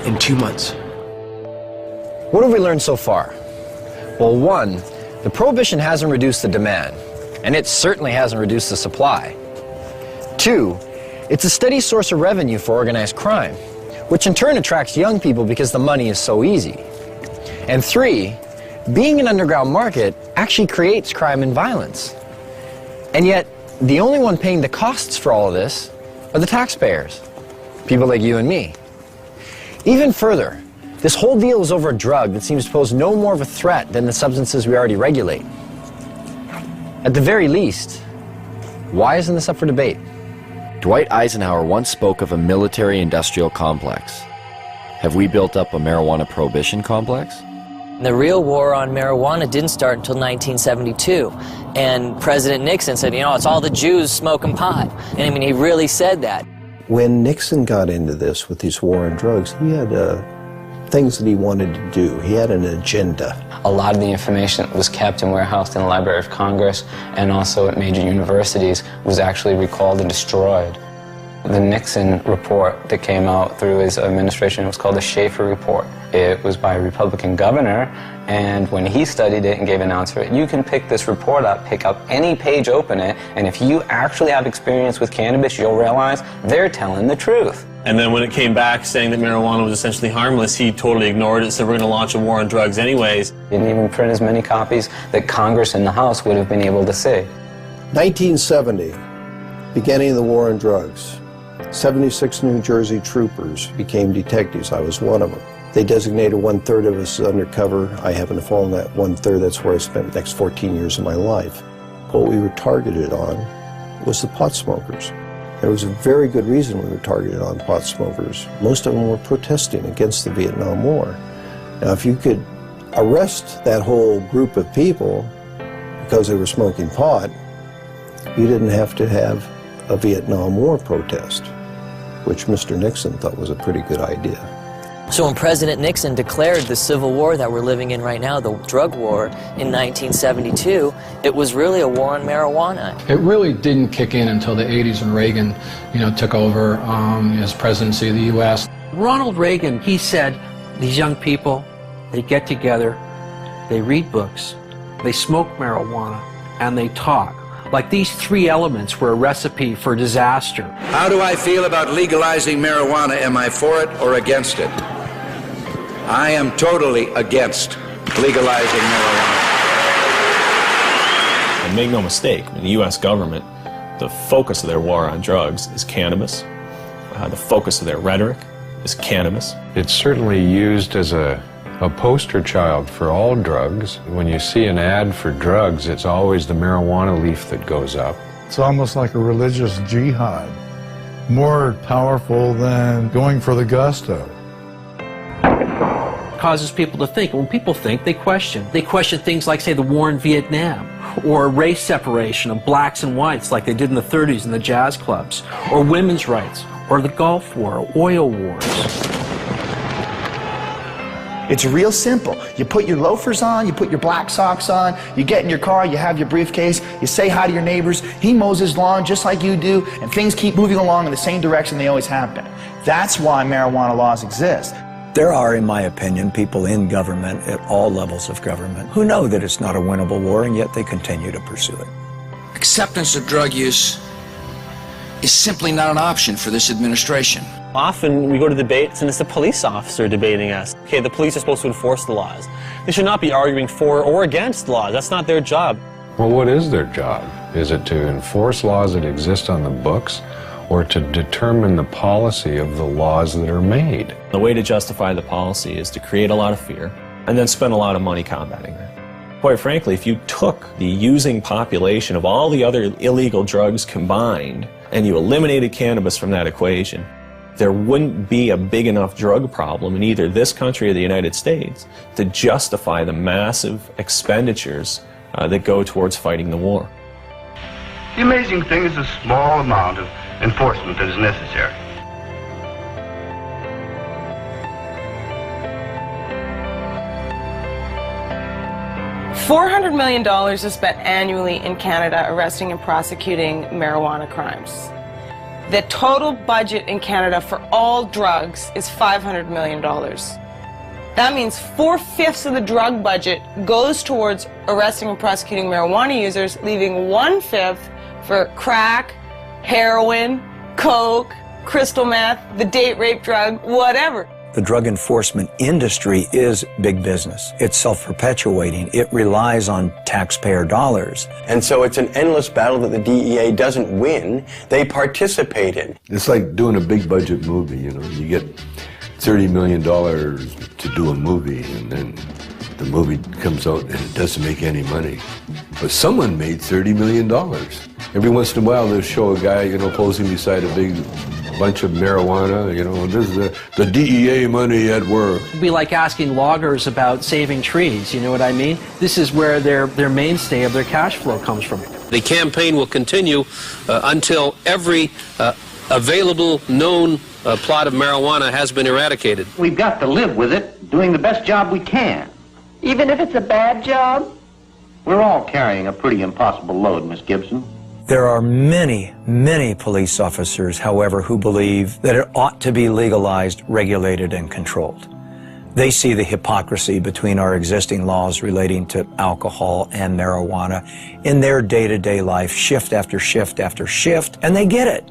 in 2 months? What have we learned so far? Well, one, the prohibition hasn't reduced the demand, and it certainly hasn't reduced the supply. Two, it's a steady source of revenue for organized crime, which in turn attracts young people because the money is so easy. And three, being an underground market actually creates crime and violence. And yet, the only one paying the costs for all of this are the taxpayers, people like you and me. Even further, this whole deal is over a drug that seems to pose no more of a threat than the substances we already regulate. At the very least, why isn't this up for debate? Dwight Eisenhower once spoke of a military-industrial complex. Have we built up a marijuana prohibition complex? The real war on marijuana didn't start until 1972. And President Nixon said, it's all the Jews smoking pot. And he really said that. When Nixon got into this with his war on drugs, he had things that he wanted to do. He had an agenda. A lot of the information that was kept and warehoused in the Library of Congress and also at major universities was actually recalled and destroyed. The Nixon report that came out through his administration, it was called the Schaefer Report. It was by a Republican governor, and when he studied it and gave an answer, you can pick this report up, pick up any page, open it, and if you actually have experience with cannabis, you'll realize they're telling the truth. And then when it came back saying that marijuana was essentially harmless, he totally ignored it, said we're going to launch a war on drugs anyways. Didn't even print as many copies that Congress and the House would have been able to see. 1970, beginning of the war on drugs. 76 New Jersey troopers became detectives. I was one of them. They designated 1/3 of us as undercover. I happened to fall in that 1/3. That's where I spent the next 14 years of my life. What we were targeted on was the pot smokers. There was a very good reason we were targeted on pot smokers. Most of them were protesting against the Vietnam War. Now, if you could arrest that whole group of people because they were smoking pot, you didn't have to have a Vietnam War protest, which Mr. Nixon thought was a pretty good idea. So when President Nixon declared the civil war that we're living in right now, the drug war, in 1972, it was really a war on marijuana. It really didn't kick in until the 80s when Reagan, took over as presidency of the U.S. Ronald Reagan, he said, these young people, they get together, they read books, they smoke marijuana, and they talk. Like these three elements were a recipe for disaster. How do I feel about legalizing marijuana? Am I for it or against it? I am totally against legalizing marijuana. And make no mistake, the U.S. government, the focus of their war on drugs is cannabis. The focus of their rhetoric is cannabis. It's certainly used as a poster child for all drugs. When you see an ad for drugs, it's always the marijuana leaf that goes up. It's almost like a religious jihad, more powerful than going for the gusto. Causes people to think. When people think, they question. They question things like, say, the war in Vietnam, or race separation of blacks and whites like they did in the 30s in the jazz clubs, or women's rights, or the Gulf War, or oil wars. It's real simple. You put your loafers on, you put your black socks on, you get in your car, you have your briefcase, you say hi to your neighbors, he mows his lawn just like you do, and things keep moving along in the same direction they always have been. That's why marijuana laws exist. There are, in my opinion, people in government at all levels of government who know that it's not a winnable war, and yet they continue to pursue it. Acceptance of drug use is simply not an option for this administration. Often we go to debates and it's a police officer debating us. Okay, the police are supposed to enforce the laws. They should not be arguing for or against laws. That's not their job. Well, what is their job? Is it to enforce laws that exist on the books, or to determine the policy of the laws that are made? The way to justify the policy is to create a lot of fear and then spend a lot of money combating that. Quite frankly, if you took the using population of all the other illegal drugs combined and you eliminated cannabis from that equation, there wouldn't be a big enough drug problem in either this country or the United States to justify the massive expenditures that go towards fighting the war. The amazing thing is the small amount of enforcement that is necessary. $400 million is spent annually in Canada arresting and prosecuting marijuana crimes. The total budget in Canada for all drugs is $500 million. That means 4/5 of the drug budget goes towards arresting and prosecuting marijuana users, leaving 1/5 for crack, heroin, coke, crystal meth, the date rape drug, whatever. The drug enforcement industry is big business. It's self-perpetuating. It relies on taxpayer dollars. And so it's an endless battle that the DEA doesn't win, they participate in. It's like doing a big budget movie, you know. You get $30 million to do a movie, and then the movie comes out and it doesn't make any money. But someone made $30 million. Every once in a while they'll show a guy, you know, posing beside a big bunch of marijuana, you know, this is the DEA money at work. It'd be like asking loggers about saving trees, you know what I mean? This is where their mainstay of their cash flow comes from. The campaign will continue until every available known plot of marijuana has been eradicated. We've got to live with it, doing the best job we can. Even if it's a bad job? We're all carrying a pretty impossible load, Miss Gibson. There are many, many police officers, however, who believe that it ought to be legalized, regulated, and controlled. They see the hypocrisy between our existing laws relating to alcohol and marijuana in their day-to-day life, shift after shift after shift, and they get it.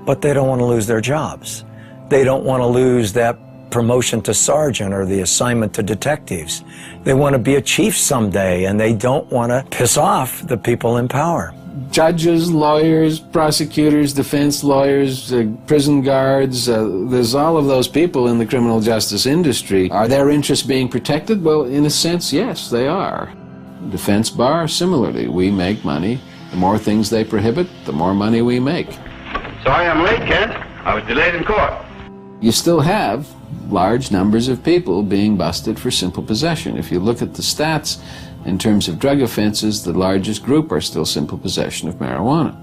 But they don't want to lose their jobs. They don't want to lose that promotion to sergeant or the assignment to detectives. They want to be a chief someday, and they don't want to piss off the people in power. Judges, lawyers, prosecutors, defense lawyers, prison guards, there's all of those people in the criminal justice industry. Are their interests being protected? Well, in a sense, yes, they are. Defense bar, similarly, we make money. The more things they prohibit, the more money we make. Sorry I'm late, Kent. I was delayed in court. You still have large numbers of people being busted for simple possession. If you look at the stats, in terms of drug offenses, the largest group are still simple possession of marijuana.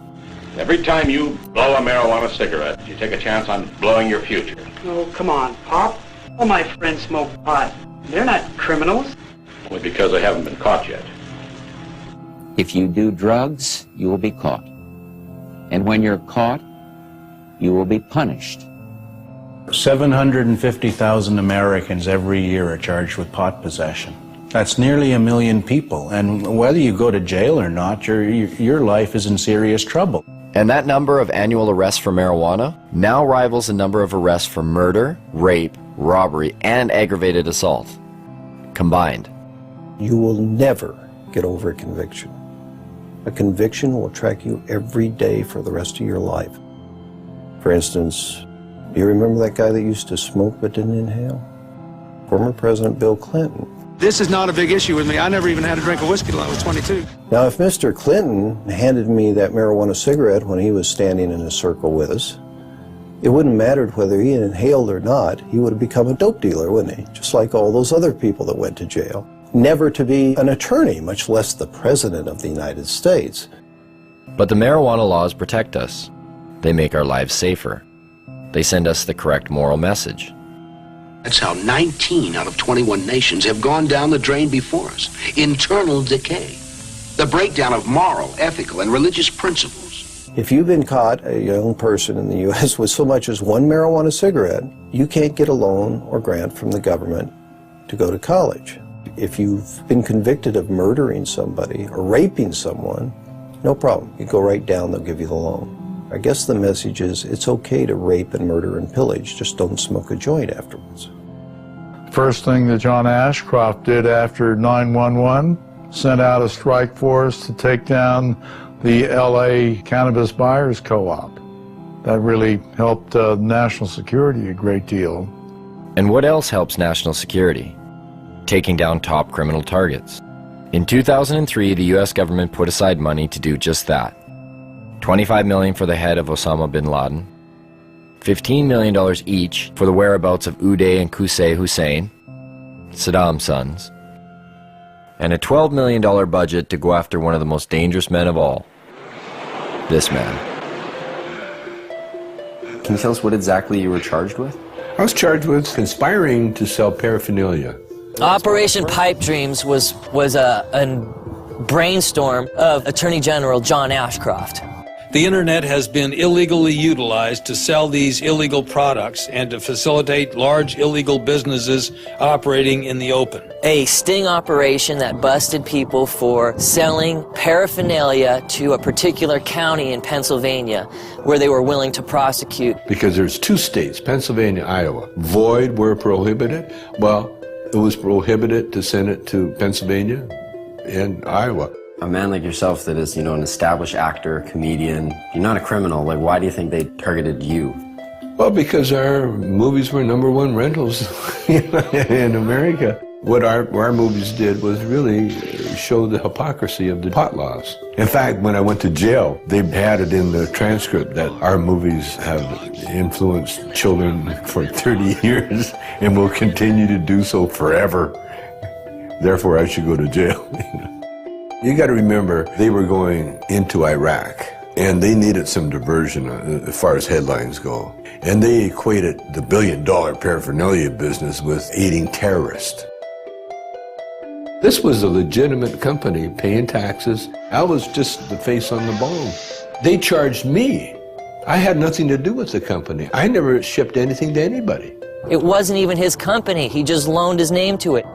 Every time you blow a marijuana cigarette, you take a chance on blowing your future. Oh, come on, Pop. All my friends smoke pot. They're not criminals. Only because they haven't been caught yet. If you do drugs, you will be caught. And when you're caught, you will be punished. 750,000 Americans every year are charged with pot possession. That's nearly 1 million people, and whether you go to jail or not, your life is in serious trouble. And that number of annual arrests for marijuana now rivals the number of arrests for murder, rape, robbery, and aggravated assault combined. You will never get over a conviction. A conviction will track you every day for the rest of your life. For instance, do you remember that guy that used to smoke but didn't inhale? Former President Bill Clinton. This is not a big issue with me. I never even had a drink of whiskey till I was 22. Now, if Mr. Clinton handed me that marijuana cigarette when he was standing in a circle with us, it wouldn't have mattered whether he inhaled or not. He would have become a dope dealer, wouldn't he? Just like all those other people that went to jail. Never to be an attorney, much less the President of the United States. But the marijuana laws protect us. They make our lives safer. They send us the correct moral message. That's how 19 out of 21 nations have gone down the drain before us. Internal decay. The breakdown of moral, ethical, and religious principles. If you've been caught, a young person in the U.S., with so much as one marijuana cigarette, you can't get a loan or grant from the government to go to college. If you've been convicted of murdering somebody or raping someone, no problem. You go right down, they'll give you the loan. I guess the message is it's okay to rape and murder and pillage, just don't smoke a joint afterwards. First thing that John Ashcroft did after 9/11, sent out a strike force to take down the LA Cannabis Buyers Co-op. That really helped national security a great deal. And what else helps national security? Taking down top criminal targets. In 2003, the US government put aside money to do just that. $25 million for the head of Osama bin Laden, $15 million each for the whereabouts of Uday and Qusay Hussein, Saddam's sons, and a $12 million budget to go after one of the most dangerous men of all, this man. Can you tell us what exactly you were charged with? I was charged with conspiring to sell paraphernalia. Operation Pipe Dreams was a brainstorm of Attorney General John Ashcroft. The internet has been illegally utilized to sell these illegal products and to facilitate large illegal businesses operating in the open. A sting operation that busted people for selling paraphernalia to a particular county in Pennsylvania where they were willing to prosecute. Because there's two states, Pennsylvania, Iowa. Void were prohibited. Well, it was prohibited to send it to Pennsylvania and Iowa. A man like yourself that is, an established actor, comedian, you're not a criminal. Like, why do you think they targeted you? Well, because our movies were #1 rentals in America. What our movies did was really show the hypocrisy of the pot laws. In fact, when I went to jail, they had it in the transcript that our movies have influenced children for 30 years and will continue to do so forever. Therefore, I should go to jail. You got to remember, they were going into Iraq, and they needed some diversion as far as headlines go. And they equated the billion-dollar paraphernalia business with aiding terrorists. This was a legitimate company paying taxes. I was just the face on the bone. They charged me. I had nothing to do with the company. I never shipped anything to anybody. It wasn't even his company. He just loaned his name to it.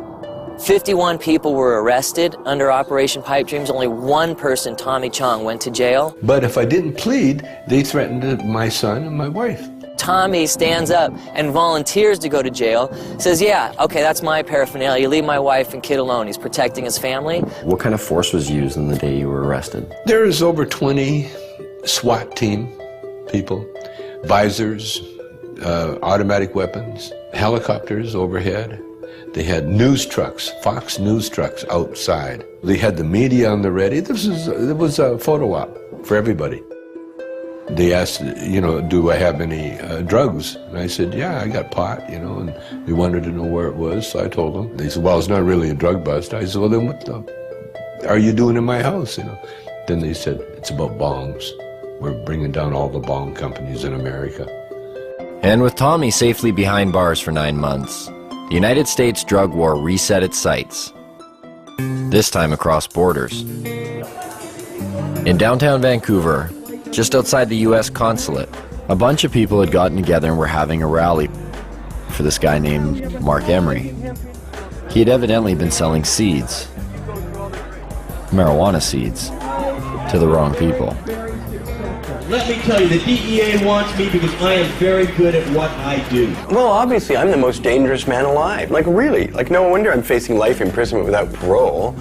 51 people were arrested under Operation Pipe Dreams. Only one person, Tommy Chong, went to jail. But if I didn't plead, they threatened my son and my wife. Tommy stands up and volunteers to go to jail, says, yeah, okay, that's my paraphernalia. You leave my wife and kid alone. He's protecting his family. What kind of force was used on the day you were arrested? There is over 20 SWAT team people, visors, automatic weapons, helicopters overhead. They had news trucks, Fox News trucks outside. They had the media on the ready. It was a photo op for everybody. They asked, do I have any drugs? And I said, yeah, I got pot, and they wanted to know where it was, so I told them. They said, well, it's not really a drug bust. I said, well, then what are you doing in my house, Then they said, it's about bongs. We're bringing down all the bong companies in America. And with Tommy safely behind bars for 9 months, the United States drug war reset its sights, this time across borders. In downtown Vancouver, just outside the US consulate, a bunch of people had gotten together and were having a rally for this guy named Mark Emery. He had evidently been selling seeds, marijuana seeds. to the wrong people. Let me tell you, the DEA wants me because I am very good at what I do. Well, obviously, I'm the most dangerous man alive. Like, really. Like, no wonder I'm facing life imprisonment without parole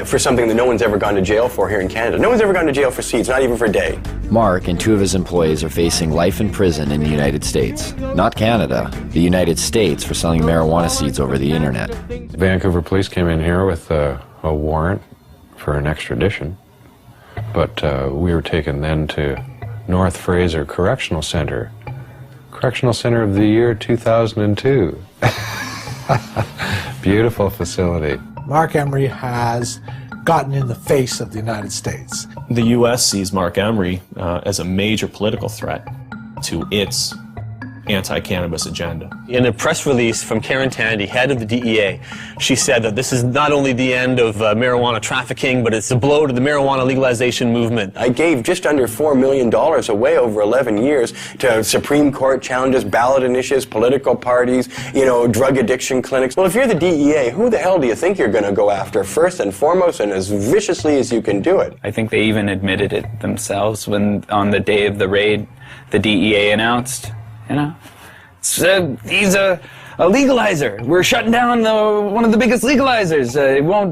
for something that no one's ever gone to jail for here in Canada. No one's ever gone to jail for seeds, not even for a day. Mark and two of his employees are facing life in prison in the United States. Not Canada, the United States, for selling marijuana seeds over the internet. Vancouver police came in here with a warrant for an extradition, but we were taken then to North Fraser Correctional Center. Correctional Center of the year 2002. Beautiful facility. Mark Emery has gotten in the face of the United States. The U.S. sees Mark Emery as a major political threat to its anti-cannabis agenda. In a press release from Karen Tandy, head of the DEA, she said that this is not only the end of marijuana trafficking, but it's a blow to the marijuana legalization movement. I gave just under $4 million away over 11 years to Supreme Court challenges, ballot initiatives, political parties, drug addiction clinics. Well, if you're the DEA, who the hell do you think you're going to go after first and foremost and as viciously as you can do it? I think they even admitted it themselves when on the day of the raid, the DEA announced, he's a legalizer. We're shutting down one of the biggest legalizers.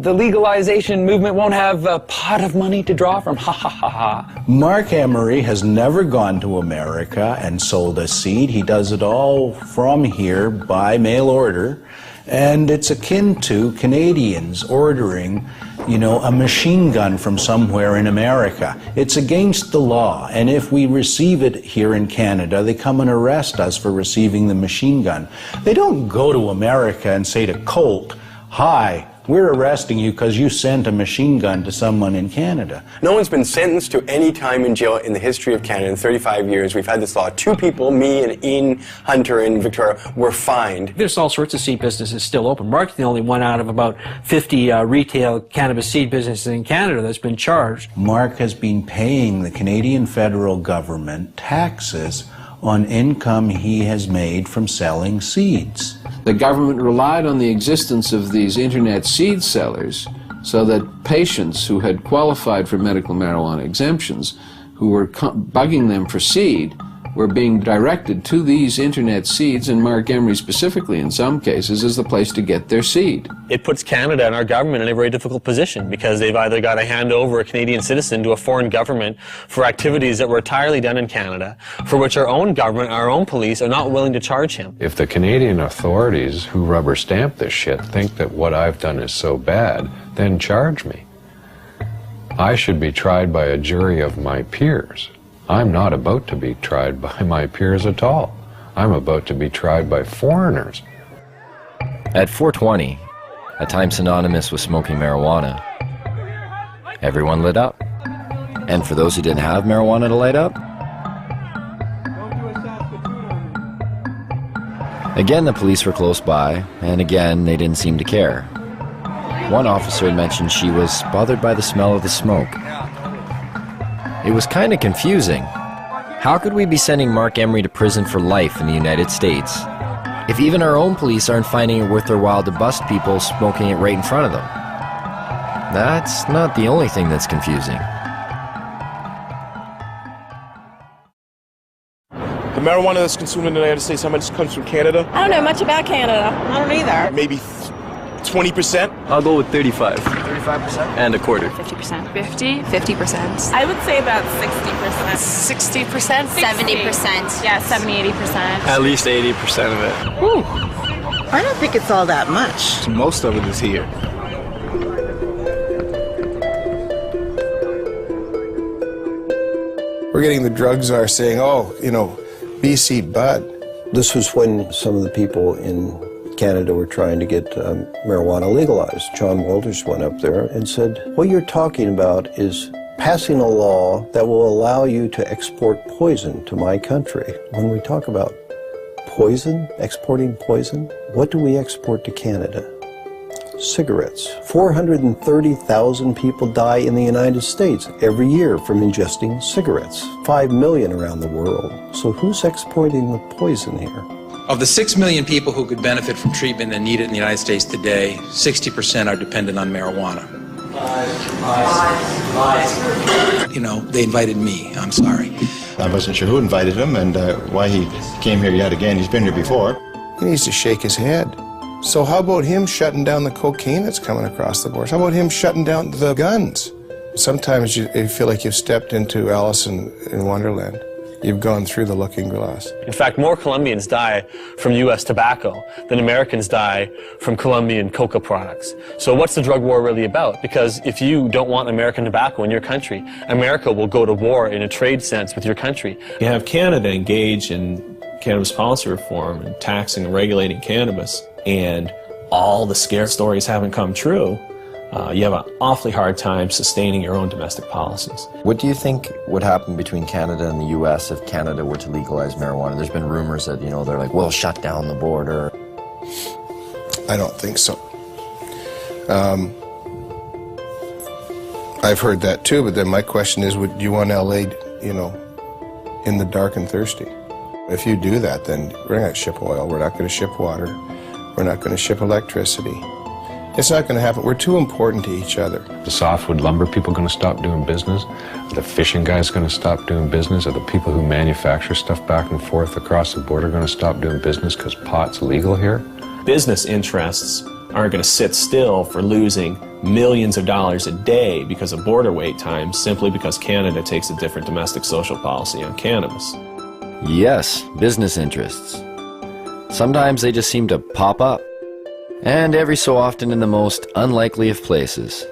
The legalization movement won't have a pot of money to draw from. Ha ha ha ha. Mark Emery has never gone to America and sold a seed. He does it all from here by mail order. And it's akin to Canadians ordering, a machine gun from somewhere in America. It's against the law, and if we receive it here in Canada, they come and arrest us for receiving the machine gun. They don't go to America and say to Colt, "Hi, we're arresting you because you sent a machine gun to someone in Canada." No one's been sentenced to any time in jail in the history of Canada in 35 years. We've had this law. 2 people, me and Ian Hunter in Victoria, were fined. There's all sorts of seed businesses still open. Mark's the only one out of about 50 retail cannabis seed businesses in Canada that's been charged. Mark has been paying the Canadian federal government taxes on income he has made from selling seeds. The government relied on the existence of these internet seed sellers so that patients who had qualified for medical marijuana exemptions, who were bugging them for seed, were being directed to these internet seeds, and Mark Emery specifically in some cases is the place to get their seed. It puts Canada and our government in a very difficult position because they've either got to hand over a Canadian citizen to a foreign government for activities that were entirely done in Canada, for which our own government, our own police are not willing to charge him. If the Canadian authorities who rubber stamp this shit think that what I've done is so bad, then charge me. I should be tried by a jury of my peers. I'm not about to be tried by my peers at all. I'm about to be tried by foreigners. At 420, a time synonymous with smoking marijuana, everyone lit up. And for those who didn't have marijuana to light up, again the police were close by, and again they didn't seem to care. One officer had mentioned she was bothered by the smell of the smoke. It was kind of confusing. How could we be sending Mark Emery to prison for life in the United States if even our own police aren't finding it worth their while to bust people smoking it right in front of them? That's not the only thing that's confusing. The marijuana that's consumed in the United States, how much comes from Canada? I don't know much about Canada. I don't either. Maybe 20%? I'll go with 35. 35%? And a quarter. 50%. 50%. I would say about 60%. 60%? 70%. Yeah, 70-80%. At least 80% of it. Whew. I don't think it's all that much. Most of it is here. We're getting the drug czar saying, BC bud. This was when some of the people in Canada were trying to get marijuana legalized. John Walters went up there and said, what you're talking about is passing a law that will allow you to export poison to my country. When we talk about poison, exporting poison, what do we export to Canada? Cigarettes. 430,000 people die in the United States every year from ingesting cigarettes. 5 million around the world. So who's exporting the poison here? Of the 6 million people who could benefit from treatment and need it in the United States today, 60% are dependent on marijuana. You know, they invited me. I'm sorry. I wasn't sure who invited him and why he came here yet again. He's been here before. He needs to shake his head. So how about him shutting down the cocaine that's coming across the borders? How about him shutting down the guns? Sometimes you feel like you've stepped into Alice in Wonderland. You've gone through the looking glass. In fact, more Colombians die from U.S. tobacco than Americans die from Colombian coca products. So what's the drug war really about? Because if you don't want American tobacco in your country, America will go to war in a trade sense with your country. You have Canada engage in cannabis policy reform and taxing and regulating cannabis, and all the scare stories haven't come true. You have an awfully hard time sustaining your own domestic policies. What do you think would happen between Canada and the U.S. if Canada were to legalize marijuana? There's been rumors that, you know, they're like, we'll shut down the border. I don't think so. I've heard that too, but then my question is, would you want L.A., you know, in the dark and thirsty? If you do that, then we're not going to ship oil, we're not going to ship water, we're not going to ship electricity. It's not going to happen. We're too important to each other. The softwood lumber people going to stop doing business? Are the fishing guys going to stop doing business? Are the people who manufacture stuff back and forth across the border going to stop doing business because pot's legal here? Business interests aren't going to sit still for losing millions of dollars a day because of border wait times simply because Canada takes a different domestic social policy on cannabis. Yes, business interests. Sometimes they just seem to pop up. And every so often in the most unlikely of places.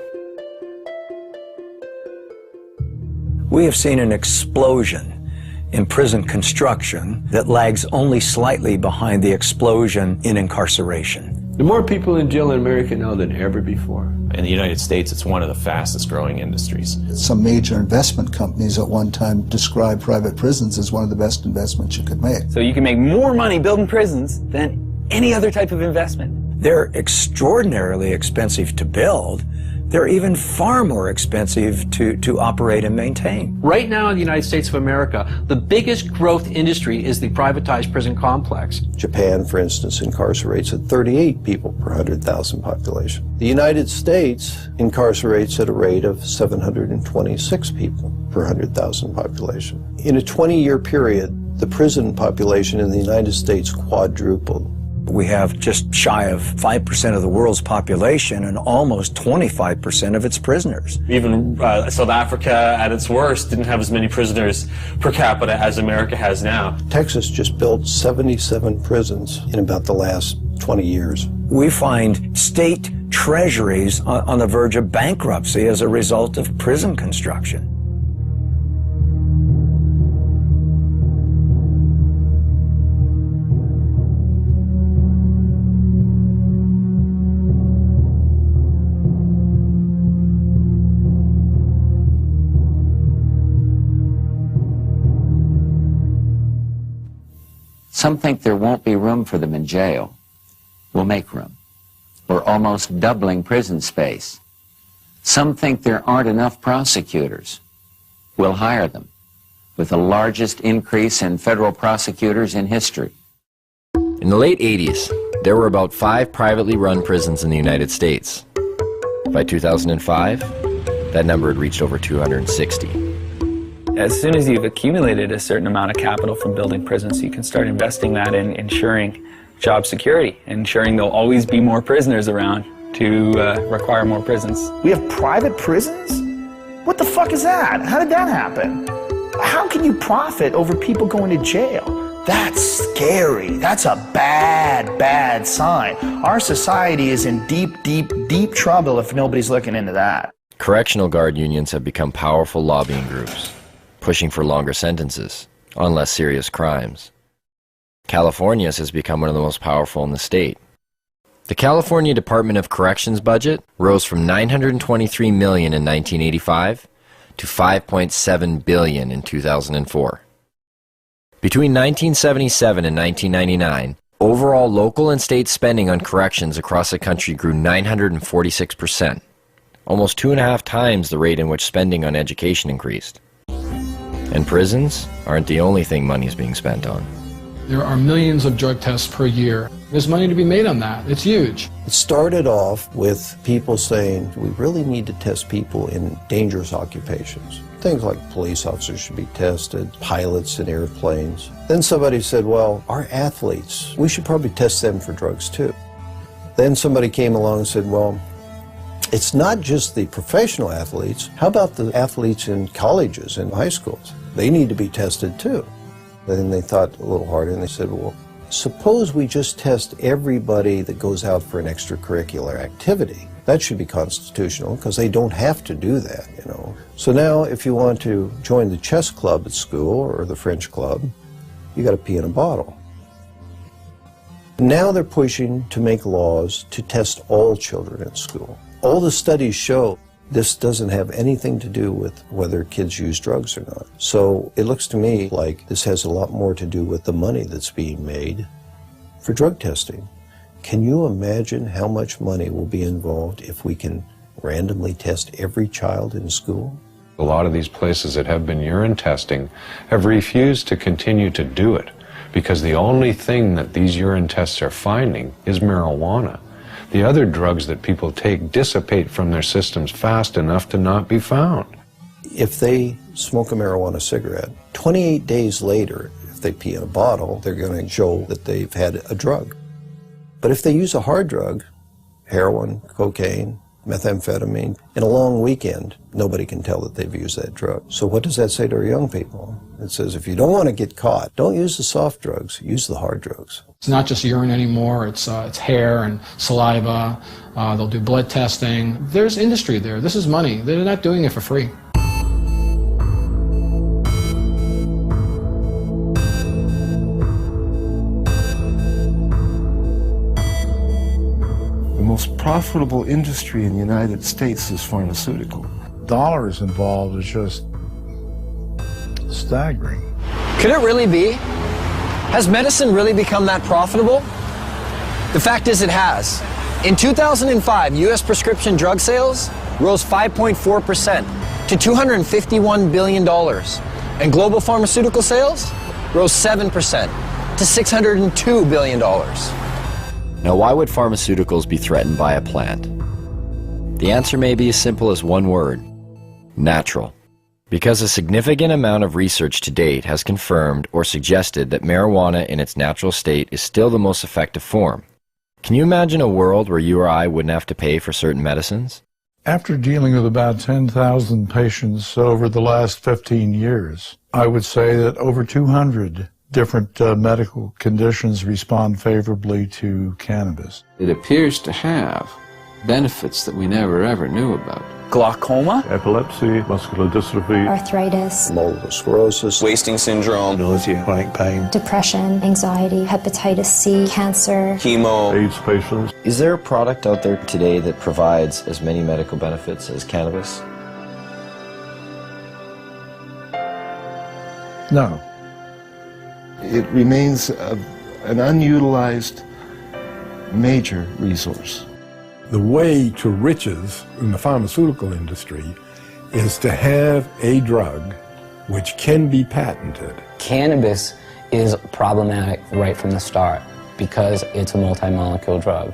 We have seen an explosion in prison construction that lags only slightly behind the explosion in incarceration. There are more people in jail in America now than ever before. In the United States, it's one of the fastest growing industries. Some major investment companies at one time described private prisons as one of the best investments you could make. So you can make more money building prisons than any other type of investment. They're extraordinarily expensive to build. They're even far more expensive to operate and maintain. Right now in the United States of America, the biggest growth industry is the privatized prison complex. Japan, for instance, incarcerates at 38 people per 100,000 population. The United States incarcerates at a rate of 726 people per 100,000 population. In a 20-year period, the prison population in the United States quadrupled. We have just shy of 5% of the world's population and almost 25% of its prisoners. Even South Africa, at its worst, didn't have as many prisoners per capita as America has now. Texas just built 77 prisons in about the last 20 years. We find state treasuries on the verge of bankruptcy as a result of prison construction. Some think there won't be room for them in jail. We'll make room. We're almost doubling prison space. Some think there aren't enough prosecutors. We'll hire them, with the largest increase in federal prosecutors in history. In the late 80s, there were about 5 privately run prisons in the United States. By 2005, that number had reached over 260. As soon as you've accumulated a certain amount of capital from building prisons, you can start investing that in ensuring job security, ensuring there'll always be more prisoners around to require more prisons. We have private prisons? What the fuck is that? How did that happen? How can you profit over people going to jail? That's scary. That's a bad, bad sign. Our society is in deep, deep, deep trouble if nobody's looking into that. Correctional guard unions have become powerful lobbying groups, pushing for longer sentences on less serious crimes. California's has become one of the most powerful in the state. The California Department of Corrections budget rose from $923 million in 1985 to $5.7 billion in 2004. Between 1977 and 1999, overall local and state spending on corrections across the country grew 946%, almost 2.5 times the rate in which spending on education increased. And prisons aren't the only thing money is being spent on. There are millions of drug tests per year. There's money to be made on that. It's huge. It started off with people saying, we really need to test people in dangerous occupations. Things like police officers should be tested, pilots in airplanes. Then somebody said, well, our athletes, we should probably test them for drugs too. Then somebody came along and said, well, it's not just the professional athletes. How about the athletes in colleges and high schools? They need to be tested too. Then they thought a little harder and they said, well, suppose we just test everybody that goes out for an extracurricular activity. That should be constitutional because they don't have to do that, you know. So now if you want to join the chess club at school or the French club, you got to pee in a bottle. Now they're pushing to make laws to test all children at school. All the studies show this doesn't have anything to do with whether kids use drugs or not. So it looks to me like this has a lot more to do with the money that's being made for drug testing. Can you imagine how much money will be involved if we can randomly test every child in school? A lot of these places that have been urine testing have refused to continue to do it because the only thing that these urine tests are finding is marijuana. The other drugs that people take dissipate from their systems fast enough to not be found. If they smoke a marijuana cigarette, 28 days later, if they pee in a bottle, they're going to show that they've had a drug. But if they use a hard drug, heroin, cocaine, methamphetamine, in a long weekend, nobody can tell that they've used that drug. So what does that say to our young people? It says if you don't want to get caught, don't use the soft drugs, use the hard drugs. It's not just urine anymore, it's hair and saliva. They'll do blood testing. There's industry there. This is money. They're not doing it for free. The most profitable industry in the United States is pharmaceutical. Dollars involved is just staggering. Could it really be? Has medicine really become that profitable? The fact is it has. In 2005, U.S. prescription drug sales rose 5.4% to $251 billion, and global pharmaceutical sales rose 7% to $602 billion. Now, why would pharmaceuticals be threatened by a plant? The answer may be as simple as one word: natural. Because a significant amount of research to date has confirmed or suggested that marijuana in its natural state is still the most effective form. Can you imagine a world where you or I wouldn't have to pay for certain medicines? After dealing with about 10,000 patients over the last 15 years, I would say that over 200 different medical conditions respond favorably to cannabis. It appears to have benefits that we never ever knew about. Glaucoma, epilepsy, muscular dystrophy, arthritis, multiple sclerosis, wasting syndrome, nausea, chronic pain, depression, anxiety, hepatitis C, cancer, chemo, AIDS patients. Is there a product out there today that provides as many medical benefits as cannabis? No. It remains an unutilized major resource. The way to riches in the pharmaceutical industry is to have a drug which can be patented. Cannabis is problematic right from the start because it's a multi-molecule drug.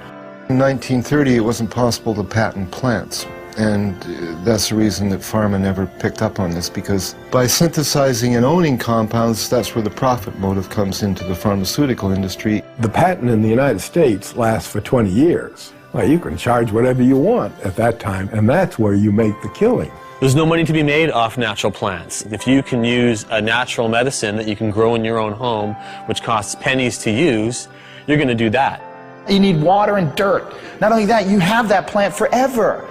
In 1930, it wasn't possible to patent plants, and that's the reason that pharma never picked up on this, because by synthesizing and owning compounds, that's where the profit motive comes into the pharmaceutical industry. The patent in the United States lasts for 20 years. Well, you can charge whatever you want at that time, and that's where you make the killing. There's no money to be made off natural plants. If you can use a natural medicine that you can grow in your own home, which costs pennies to use, you're going to do that. You need water and dirt. Not only that, you have that plant forever.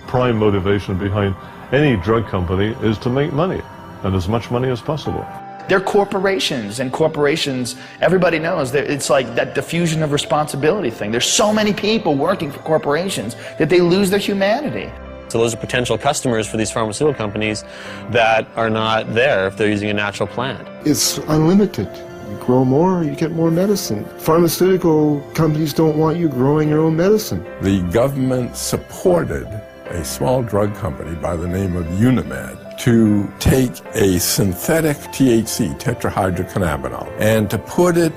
Prime motivation behind any drug company is to make money, and as much money as possible. They're corporations, and corporations, everybody knows that it's like that diffusion of responsibility thing. There's so many people working for corporations that they lose their humanity. So those are potential customers for these pharmaceutical companies that are not there if they're using a natural plant. It's unlimited. You grow more, you get more medicine. Pharmaceutical companies don't want you growing your own medicine. The government supported a small drug company by the name of Unimed to take a synthetic THC, tetrahydrocannabinol, and to put it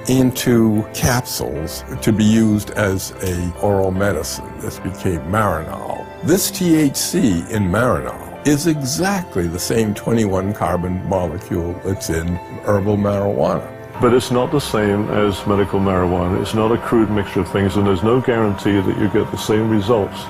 into capsules to be used as a oral medicine. This became Marinol. This THC in Marinol is exactly the same 21 carbon molecule that's in herbal marijuana. But it's not the same as medical marijuana. It's not a crude mixture of things, and there's no guarantee that you get the same results.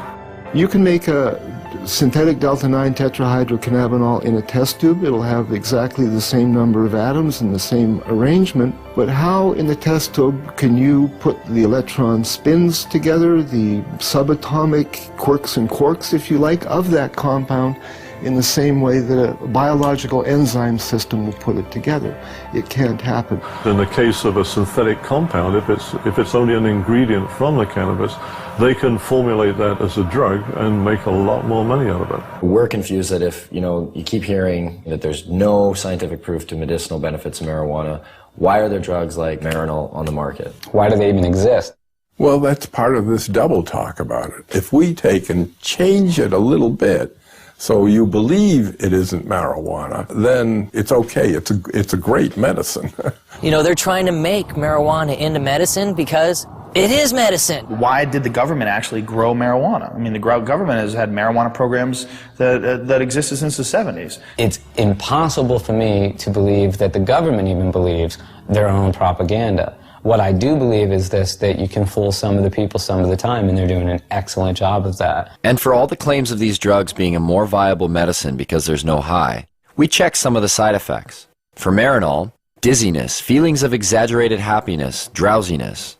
You can make a synthetic delta-9 tetrahydrocannabinol in a test tube. It'll have exactly the same number of atoms and the same arrangement. But how in the test tube can you put the electron spins together, the subatomic quirks and quarks, if you like, of that compound in the same way that a biological enzyme system will put it together? It can't happen. In the case of a synthetic compound, if it's only an ingredient from the cannabis, they can formulate that as a drug and make a lot more money out of it. We're confused that if, you keep hearing that there's no scientific proof to medicinal benefits of marijuana, why are there drugs like Marinol on the market? Why do they even exist? Well, that's part of this double talk about it. If we take and change it a little bit, so you believe it isn't marijuana, then it's okay. It's a great medicine. They're trying to make marijuana into medicine because it is medicine. Why did the government actually grow marijuana? I mean, the government has had marijuana programs that existed since the 70s. It's impossible for me to believe that the government even believes their own propaganda. What I do believe is this, that you can fool some of the people some of the time, and they're doing an excellent job of that. And for all the claims of these drugs being a more viable medicine because there's no high, we check some of the side effects. For Marinol, dizziness, feelings of exaggerated happiness, drowsiness.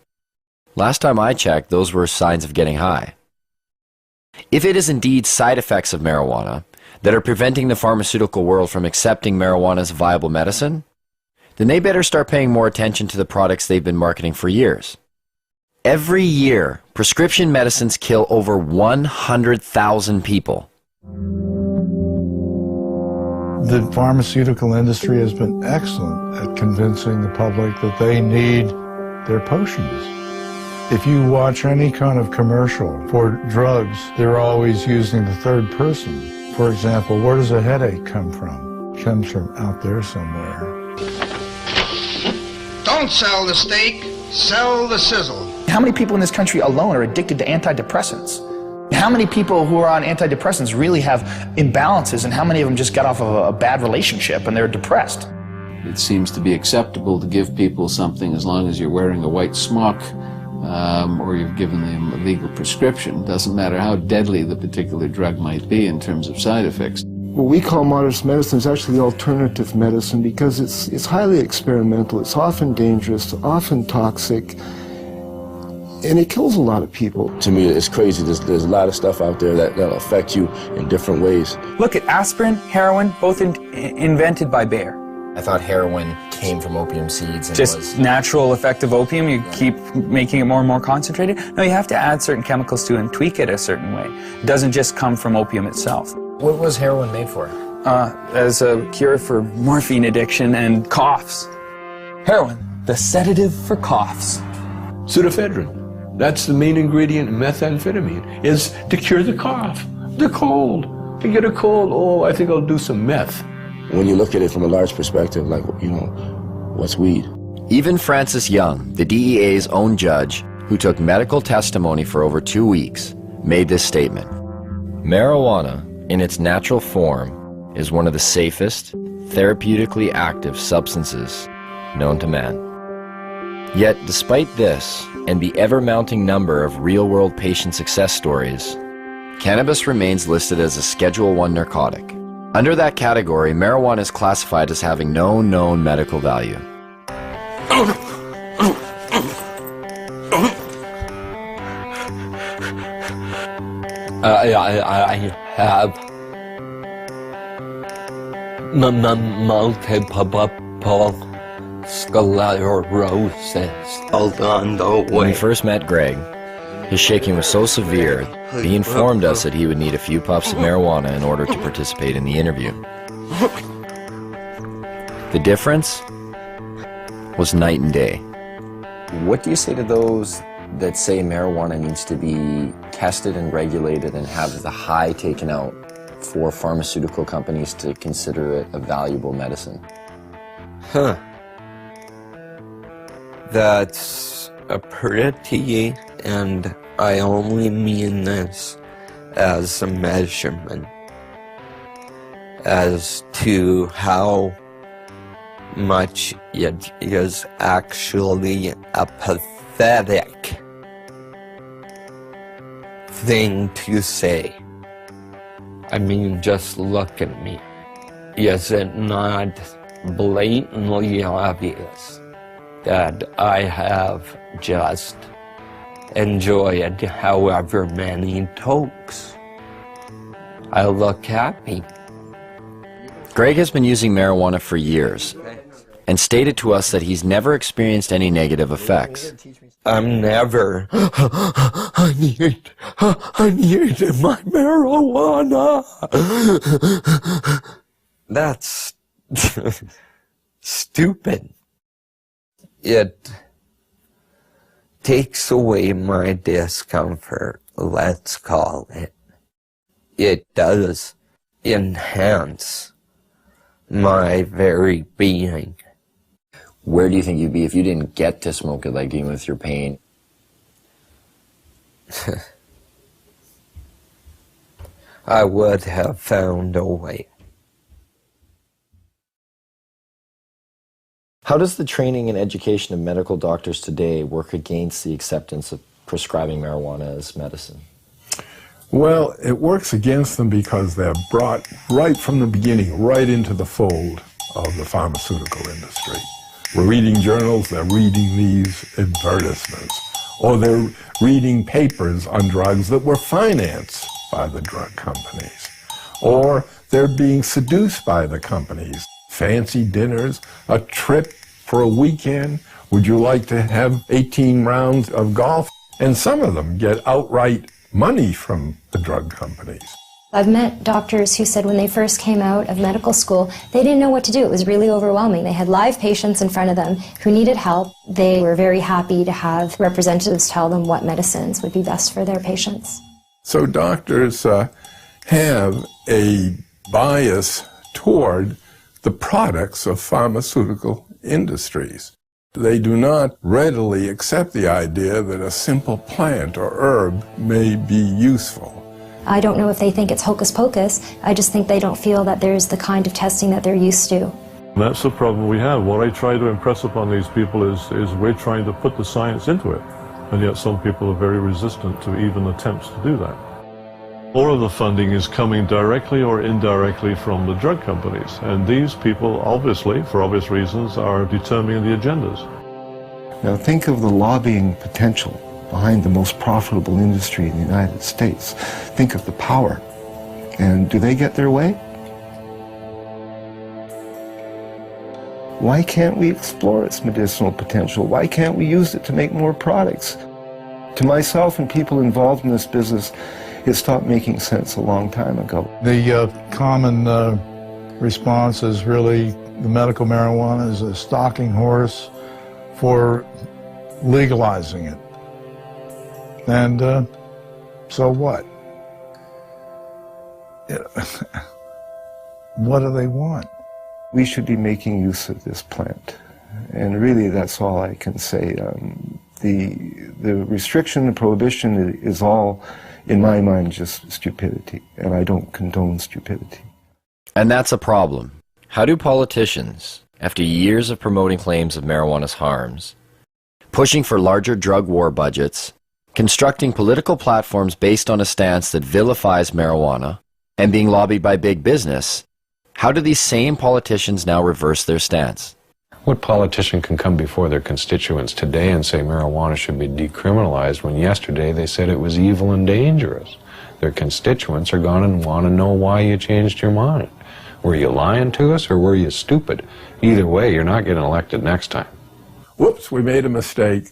Last time I checked, those were signs of getting high. If it is indeed side effects of marijuana that are preventing the pharmaceutical world from accepting marijuana as a viable medicine, then they better start paying more attention to the products they've been marketing for years. Every year, prescription medicines kill over 100,000 people. The pharmaceutical industry has been excellent at convincing the public that they need their potions. If you watch any kind of commercial for drugs, they're always using the third person. For example, where does a headache come from? It comes from out there somewhere. Don't sell the steak, sell the sizzle. How many people in this country alone are addicted to antidepressants? How many people who are on antidepressants really have imbalances, and how many of them just got off of a bad relationship and they're depressed? It seems to be acceptable to give people something as long as you're wearing a white smock or you've given them a legal prescription. Doesn't matter how deadly the particular drug might be in terms of side effects. What we call modernist medicine is actually alternative medicine because it's highly experimental, it's often dangerous, often toxic, and it kills a lot of people. To me, it's crazy. There's a lot of stuff out there that'll affect you in different ways. Look at aspirin, heroin, both invented by Bayer. I thought heroin came from opium seeds. And Just natural effect of opium, you keep making it more and more concentrated? No, you have to add certain chemicals to it and tweak it a certain way. It doesn't just come from opium itself. What was heroin made for? As a cure for morphine addiction and coughs. Heroin, the sedative for coughs. Pseudoephedrine. That's the main ingredient in methamphetamine, is to cure the cough, the cold. You get a cold, oh, I think I'll do some meth. When you look at it from a large perspective, like, what's weed? Even Francis Young, the DEA's own judge, who took medical testimony for over 2 weeks, made this statement. Marijuana, in its natural form, is one of the safest, therapeutically active substances known to man. Yet, despite this, and the ever-mounting number of real-world patient success stories, cannabis remains listed as a Schedule I narcotic. Under that category, marijuana is classified as having no known medical value. I have multiple sclerosis. When we first met Greg, his shaking was so severe, he informed us that he would need a few puffs of marijuana in order to participate in the interview. The difference was night and day. What do you say to those that say marijuana needs to be tested and regulated and have the high taken out for pharmaceutical companies to consider it a valuable medicine? That's a pretty, and I only mean this as a measurement, as to how much it is actually a pathetic thing to say. I mean, just look at me. Is it not blatantly obvious that I have just enjoyed however many tokes? I look happy. Greg has been using marijuana for years and stated to us that he's never experienced any negative effects. I'm never, I need my marijuana. That's stupid. It takes away my discomfort, let's call it. It does enhance my very being. Where do you think you'd be if you didn't get to smoke it, like dealing with your pain? I would have found a way. How does the training and education of medical doctors today work against the acceptance of prescribing marijuana as medicine? Well, it works against them because they're brought right from the beginning, right into the fold of the pharmaceutical industry. We're reading journals, they're reading these advertisements, or they're reading papers on drugs that were financed by the drug companies, or they're being seduced by the companies. Fancy dinners, a trip for a weekend. Would you like to have 18 rounds of golf? And some of them get outright money from the drug companies. I've met doctors who said when they first came out of medical school, they didn't know what to do. It was really overwhelming. They had live patients in front of them who needed help. They were very happy to have representatives tell them what medicines would be best for their patients. So doctors have a bias toward the products of pharmaceutical industries. They do not readily accept the idea that a simple plant or herb may be useful. I don't know if they think it's hocus pocus. I just think they don't feel that there's the kind of testing that they're used to. That's the problem we have. What I try to impress upon these people is we're trying to put the science into it, and yet some people are very resistant to even attempts to do that. All of the funding is coming directly or indirectly from the drug companies, and these people, obviously, for obvious reasons, are determining the agendas. Now think of the lobbying potential behind the most profitable industry in the United States. Think of the power. And do they get their way? Why can't we explore its medicinal potential? Why can't we use it to make more products? To myself and people involved in this business, it stopped making sense a long time ago. The common response is really the medical marijuana is a stalking horse for legalizing it. And so what? What do they want? We should be making use of this plant. And really, that's all I can say. The restriction, the prohibition is all, in my mind, just stupidity. And I don't condone stupidity. And that's a problem. How do politicians, after years of promoting claims of marijuana's harms, pushing for larger drug war budgets, constructing political platforms based on a stance that vilifies marijuana, and being lobbied by big business, how do these same politicians now reverse their stance? What politician can come before their constituents today and say marijuana should be decriminalized when yesterday they said it was evil and dangerous? Their constituents are going to want to know why you changed your mind. Were you lying to us or were you stupid? Either way, you're not getting elected next time. Whoops, we made a mistake.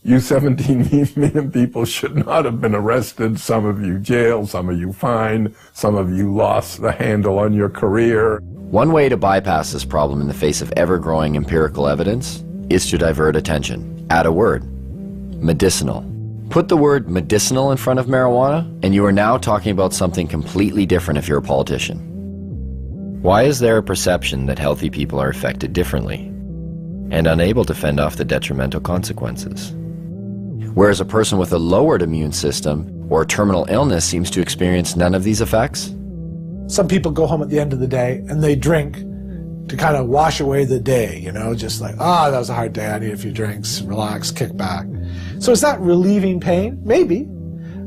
You 17 million people should not have been arrested. Some of you jailed, some of you fined, some of you lost the handle on your career. One way to bypass this problem in the face of ever-growing empirical evidence is to divert attention. Add a word: medicinal. Put the word medicinal in front of marijuana, and you are now talking about something completely different if you're a politician. Why is there a perception that healthy people are affected differently? and unable to fend off the detrimental consequences. Whereas a person with a lowered immune system or terminal illness seems to experience none of these effects. Some people go home at the end of the day and they drink to kind of wash away the day, you know, just like, that was a hard day, I need a few drinks, relax, kick back. So is that relieving pain? Maybe.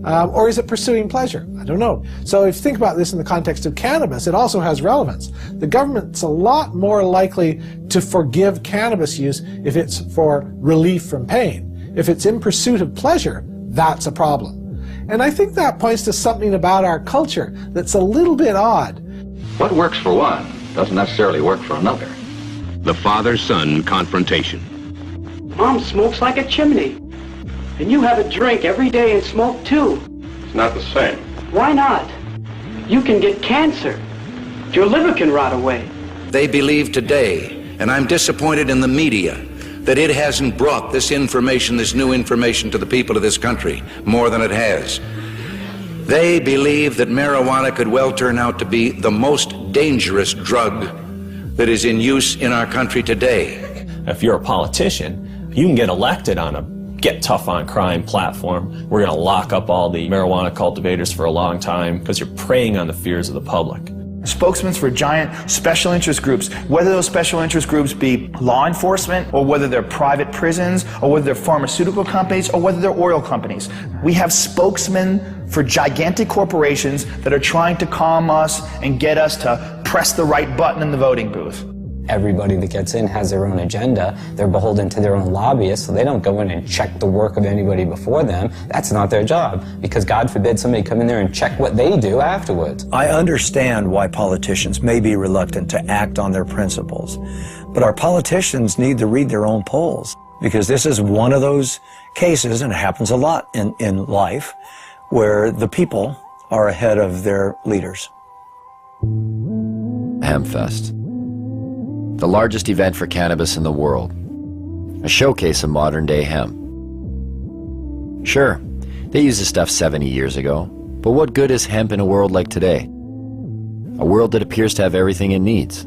Or is it pursuing pleasure? I don't know. So if you think about this in the context of cannabis, it also has relevance. The government's a lot more likely to forgive cannabis use if it's for relief from pain. If it's in pursuit of pleasure, that's a problem. And I think that points to something about our culture that's a little bit odd. What works for one doesn't necessarily work for another. The father-son confrontation. Mom smokes like a chimney. And you have a drink every day and smoke too. It's not the same. Why not? You can get cancer. Your liver can rot away. They believe today, and I'm disappointed in the media, that it hasn't brought this information, this new information to the people of this country more than it has. They believe that marijuana could well turn out to be the most dangerous drug that is in use in our country today. If you're a politician, you can get elected on a get tough on crime platform. We're going to lock up all the marijuana cultivators for a long time because you're preying on the fears of the public. Spokesmen for giant special interest groups, whether those special interest groups be law enforcement, or whether they're private prisons, or whether they're pharmaceutical companies, or whether they're oil companies. We have spokesmen for gigantic corporations that are trying to calm us and get us to press the right button in the voting booth. Everybody that gets in has their own agenda. They're beholden to their own lobbyists, so they don't go in and check the work of anybody before them. That's not their job, because God forbid somebody come in there and check what they do afterwards. I understand why politicians may be reluctant to act on their principles, but our politicians need to read their own polls, because this is one of those cases, and it happens a lot in life, where the people are ahead of their leaders. Hempfest, the largest event for cannabis in the world, a showcase of modern-day hemp. Sure, they used this stuff 70 years ago, but what good is hemp in a world like today? A world that appears to have everything it needs.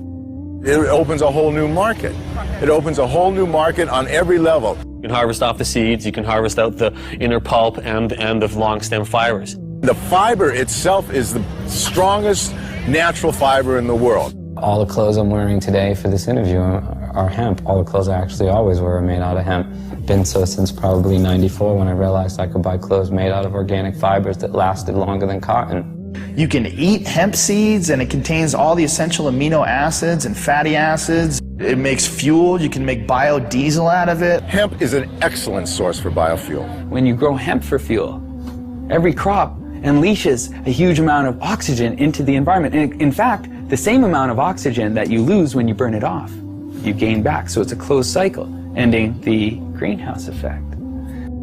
It opens a whole new market. It opens a whole new market on every level. You can harvest off the seeds, you can harvest out the inner pulp and the long stem fibers. The fiber itself is the strongest natural fiber in the world. All the clothes I'm wearing today for this interview are hemp. All the clothes I actually always wear are made out of hemp. Been so since probably '94, when I realized I could buy clothes made out of organic fibers that lasted longer than cotton. You can eat hemp seeds, and it contains all the essential amino acids and fatty acids. It makes fuel. You can make biodiesel out of it. Hemp is an excellent source for biofuel. When you grow hemp for fuel, every crop unleashes a huge amount of oxygen into the environment. And in fact, the same amount of oxygen that you lose when you burn it off, you gain back. So it's a closed cycle, ending the greenhouse effect.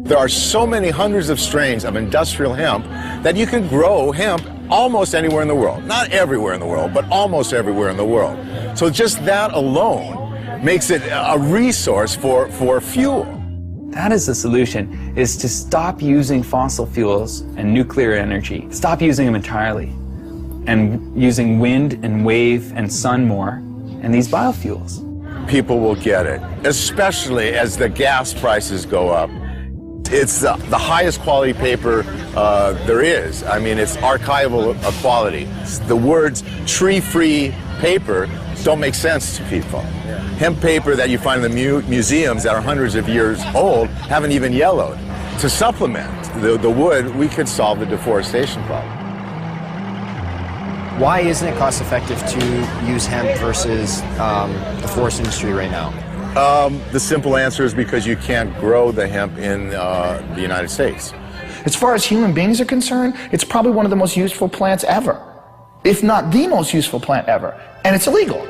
There are so many hundreds of strains of industrial hemp that you can grow hemp almost anywhere in the world. Not everywhere in the world, but almost everywhere in the world. So just that alone makes it a resource for fuel. That is the solution, is to stop using fossil fuels and nuclear energy. Stop using them entirely, and using wind and wave and sun more, and these biofuels. People will get it, especially as the gas prices go up. It's the highest quality paper there is. I mean, it's archival quality. The words tree-free paper don't make sense to people. Hemp paper that you find in the museums that are hundreds of years old haven't even yellowed. To supplement the wood, we could solve the deforestation problem. Why isn't it cost effective to use hemp versus the forest industry right now? The simple answer is because you can't grow the hemp in the United States. As far as human beings are concerned, it's probably one of the most useful plants ever, if not the most useful plant ever, and it's illegal.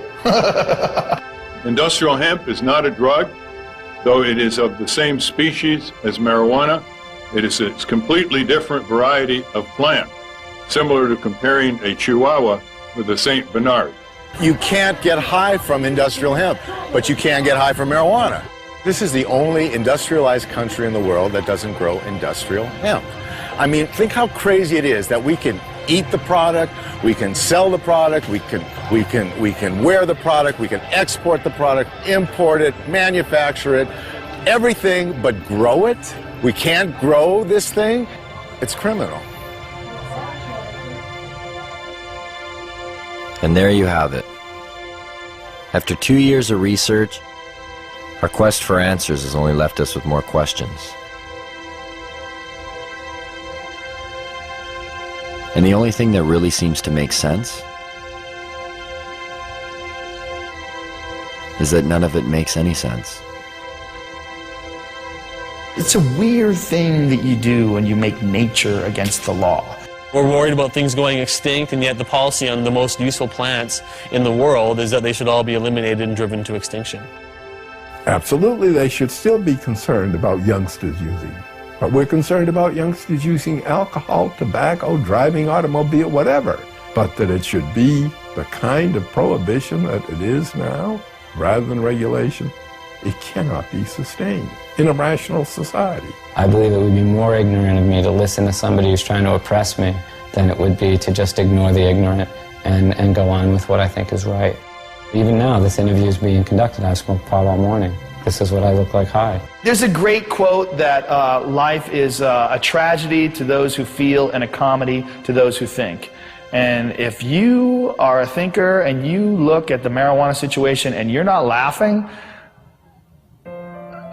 Industrial hemp is not a drug, though it is of the same species as marijuana. It is a completely different variety of plant, similar to comparing a Chihuahua with a St. Bernard. You can't get high from industrial hemp, but you can get high from marijuana. This is the only industrialized country in the world that doesn't grow industrial hemp. I mean, think how crazy it is that we can eat the product, we can sell the product, we can wear the product, we can export the product, import it, manufacture it, everything but grow it. We can't grow this thing. It's criminal. And there you have it. After 2 years of research, our quest for answers has only left us with more questions. And the only thing that really seems to make sense is that none of it makes any sense. It's a weird thing that you do when you make nature against the law. We're worried about things going extinct, and yet the policy on the most useful plants in the world is that they should all be eliminated and driven to extinction. Absolutely, they should still be concerned about youngsters using. But we're concerned about youngsters using alcohol, tobacco, driving automobile, whatever. But that it should be the kind of prohibition that it is now, rather than regulation, it cannot be sustained in a rational society. I believe it would be more ignorant of me to listen to somebody who's trying to oppress me than it would be to just ignore the ignorant and go on with what I think is right. Even now, this interview is being conducted. I smoke pot all morning. This is what I look like high. There's a great quote that life is a tragedy to those who feel and a comedy to those who think. And if you are a thinker and you look at the marijuana situation and you're not laughing,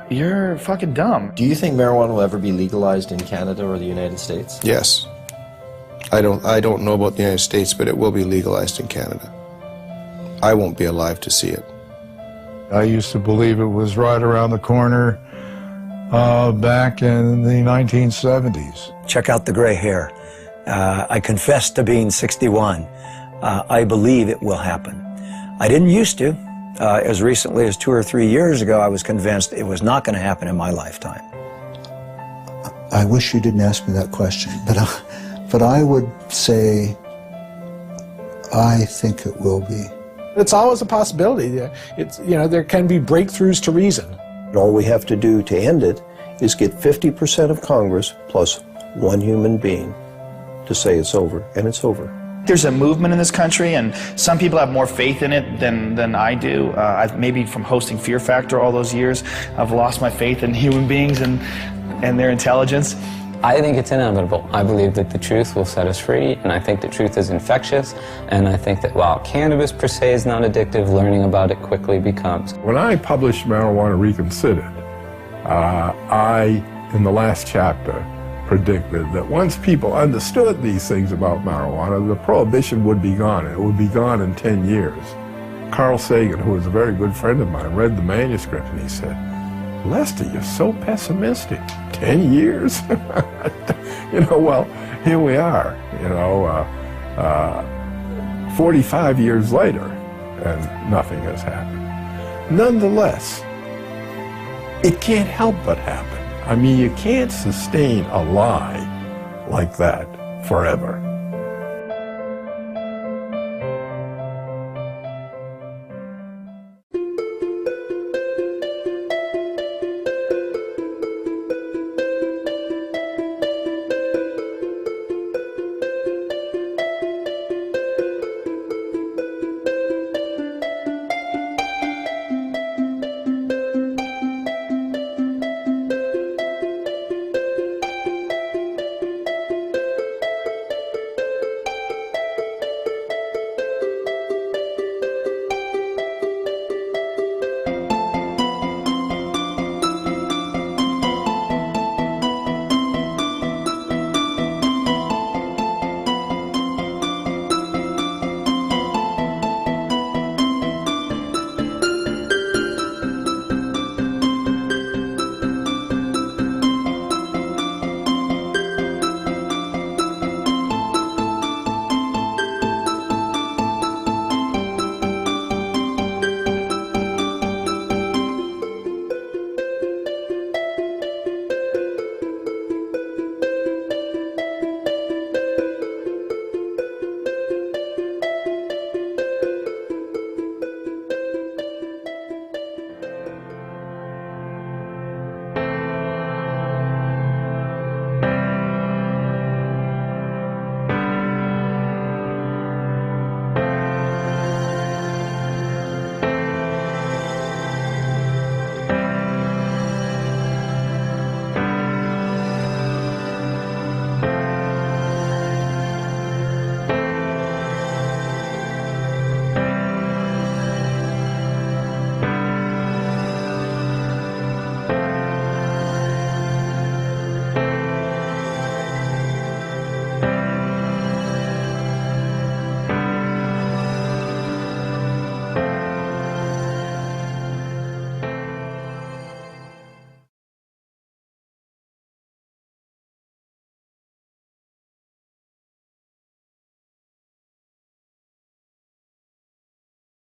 you're fucking dumb. Do you think marijuana will ever be legalized in Canada or the United States? Yes. I don't know about the United States, but it will be legalized in Canada. I won't be alive to see it. I used to believe it was right around the corner back in the 1970s. Check out the gray hair. I confess to being 61. I believe it will happen. I didn't used to. As recently as 2 or 3 years ago, I was convinced it was not going to happen in my lifetime. I wish you didn't ask me that question, but I would say I think it will be. It's always a possibility. It's, you know, there can be breakthroughs to reason. All we have to do to end it is get 50% of Congress plus one human being to say it's over, and it's over. There's a movement in this country, and some people have more faith in it than I do. Maybe from hosting Fear Factor all those years, I've lost my faith in human beings and their intelligence. I think it's inevitable. I believe that the truth will set us free, and I think the truth is infectious, and I think that while cannabis per se is not addictive, learning about it quickly becomes. When I published Marijuana Reconsidered, I, in the last chapter, predicted that once people understood these things about marijuana, the prohibition would be gone. It would be gone in 10 years. Carl Sagan, who was a very good friend of mine, read the manuscript and he said, "Lester, you're so pessimistic. 10 years?" You know, well, here we are, 45 years later, and nothing has happened. Nonetheless, it can't help but happen. I mean, you can't sustain a lie like that forever.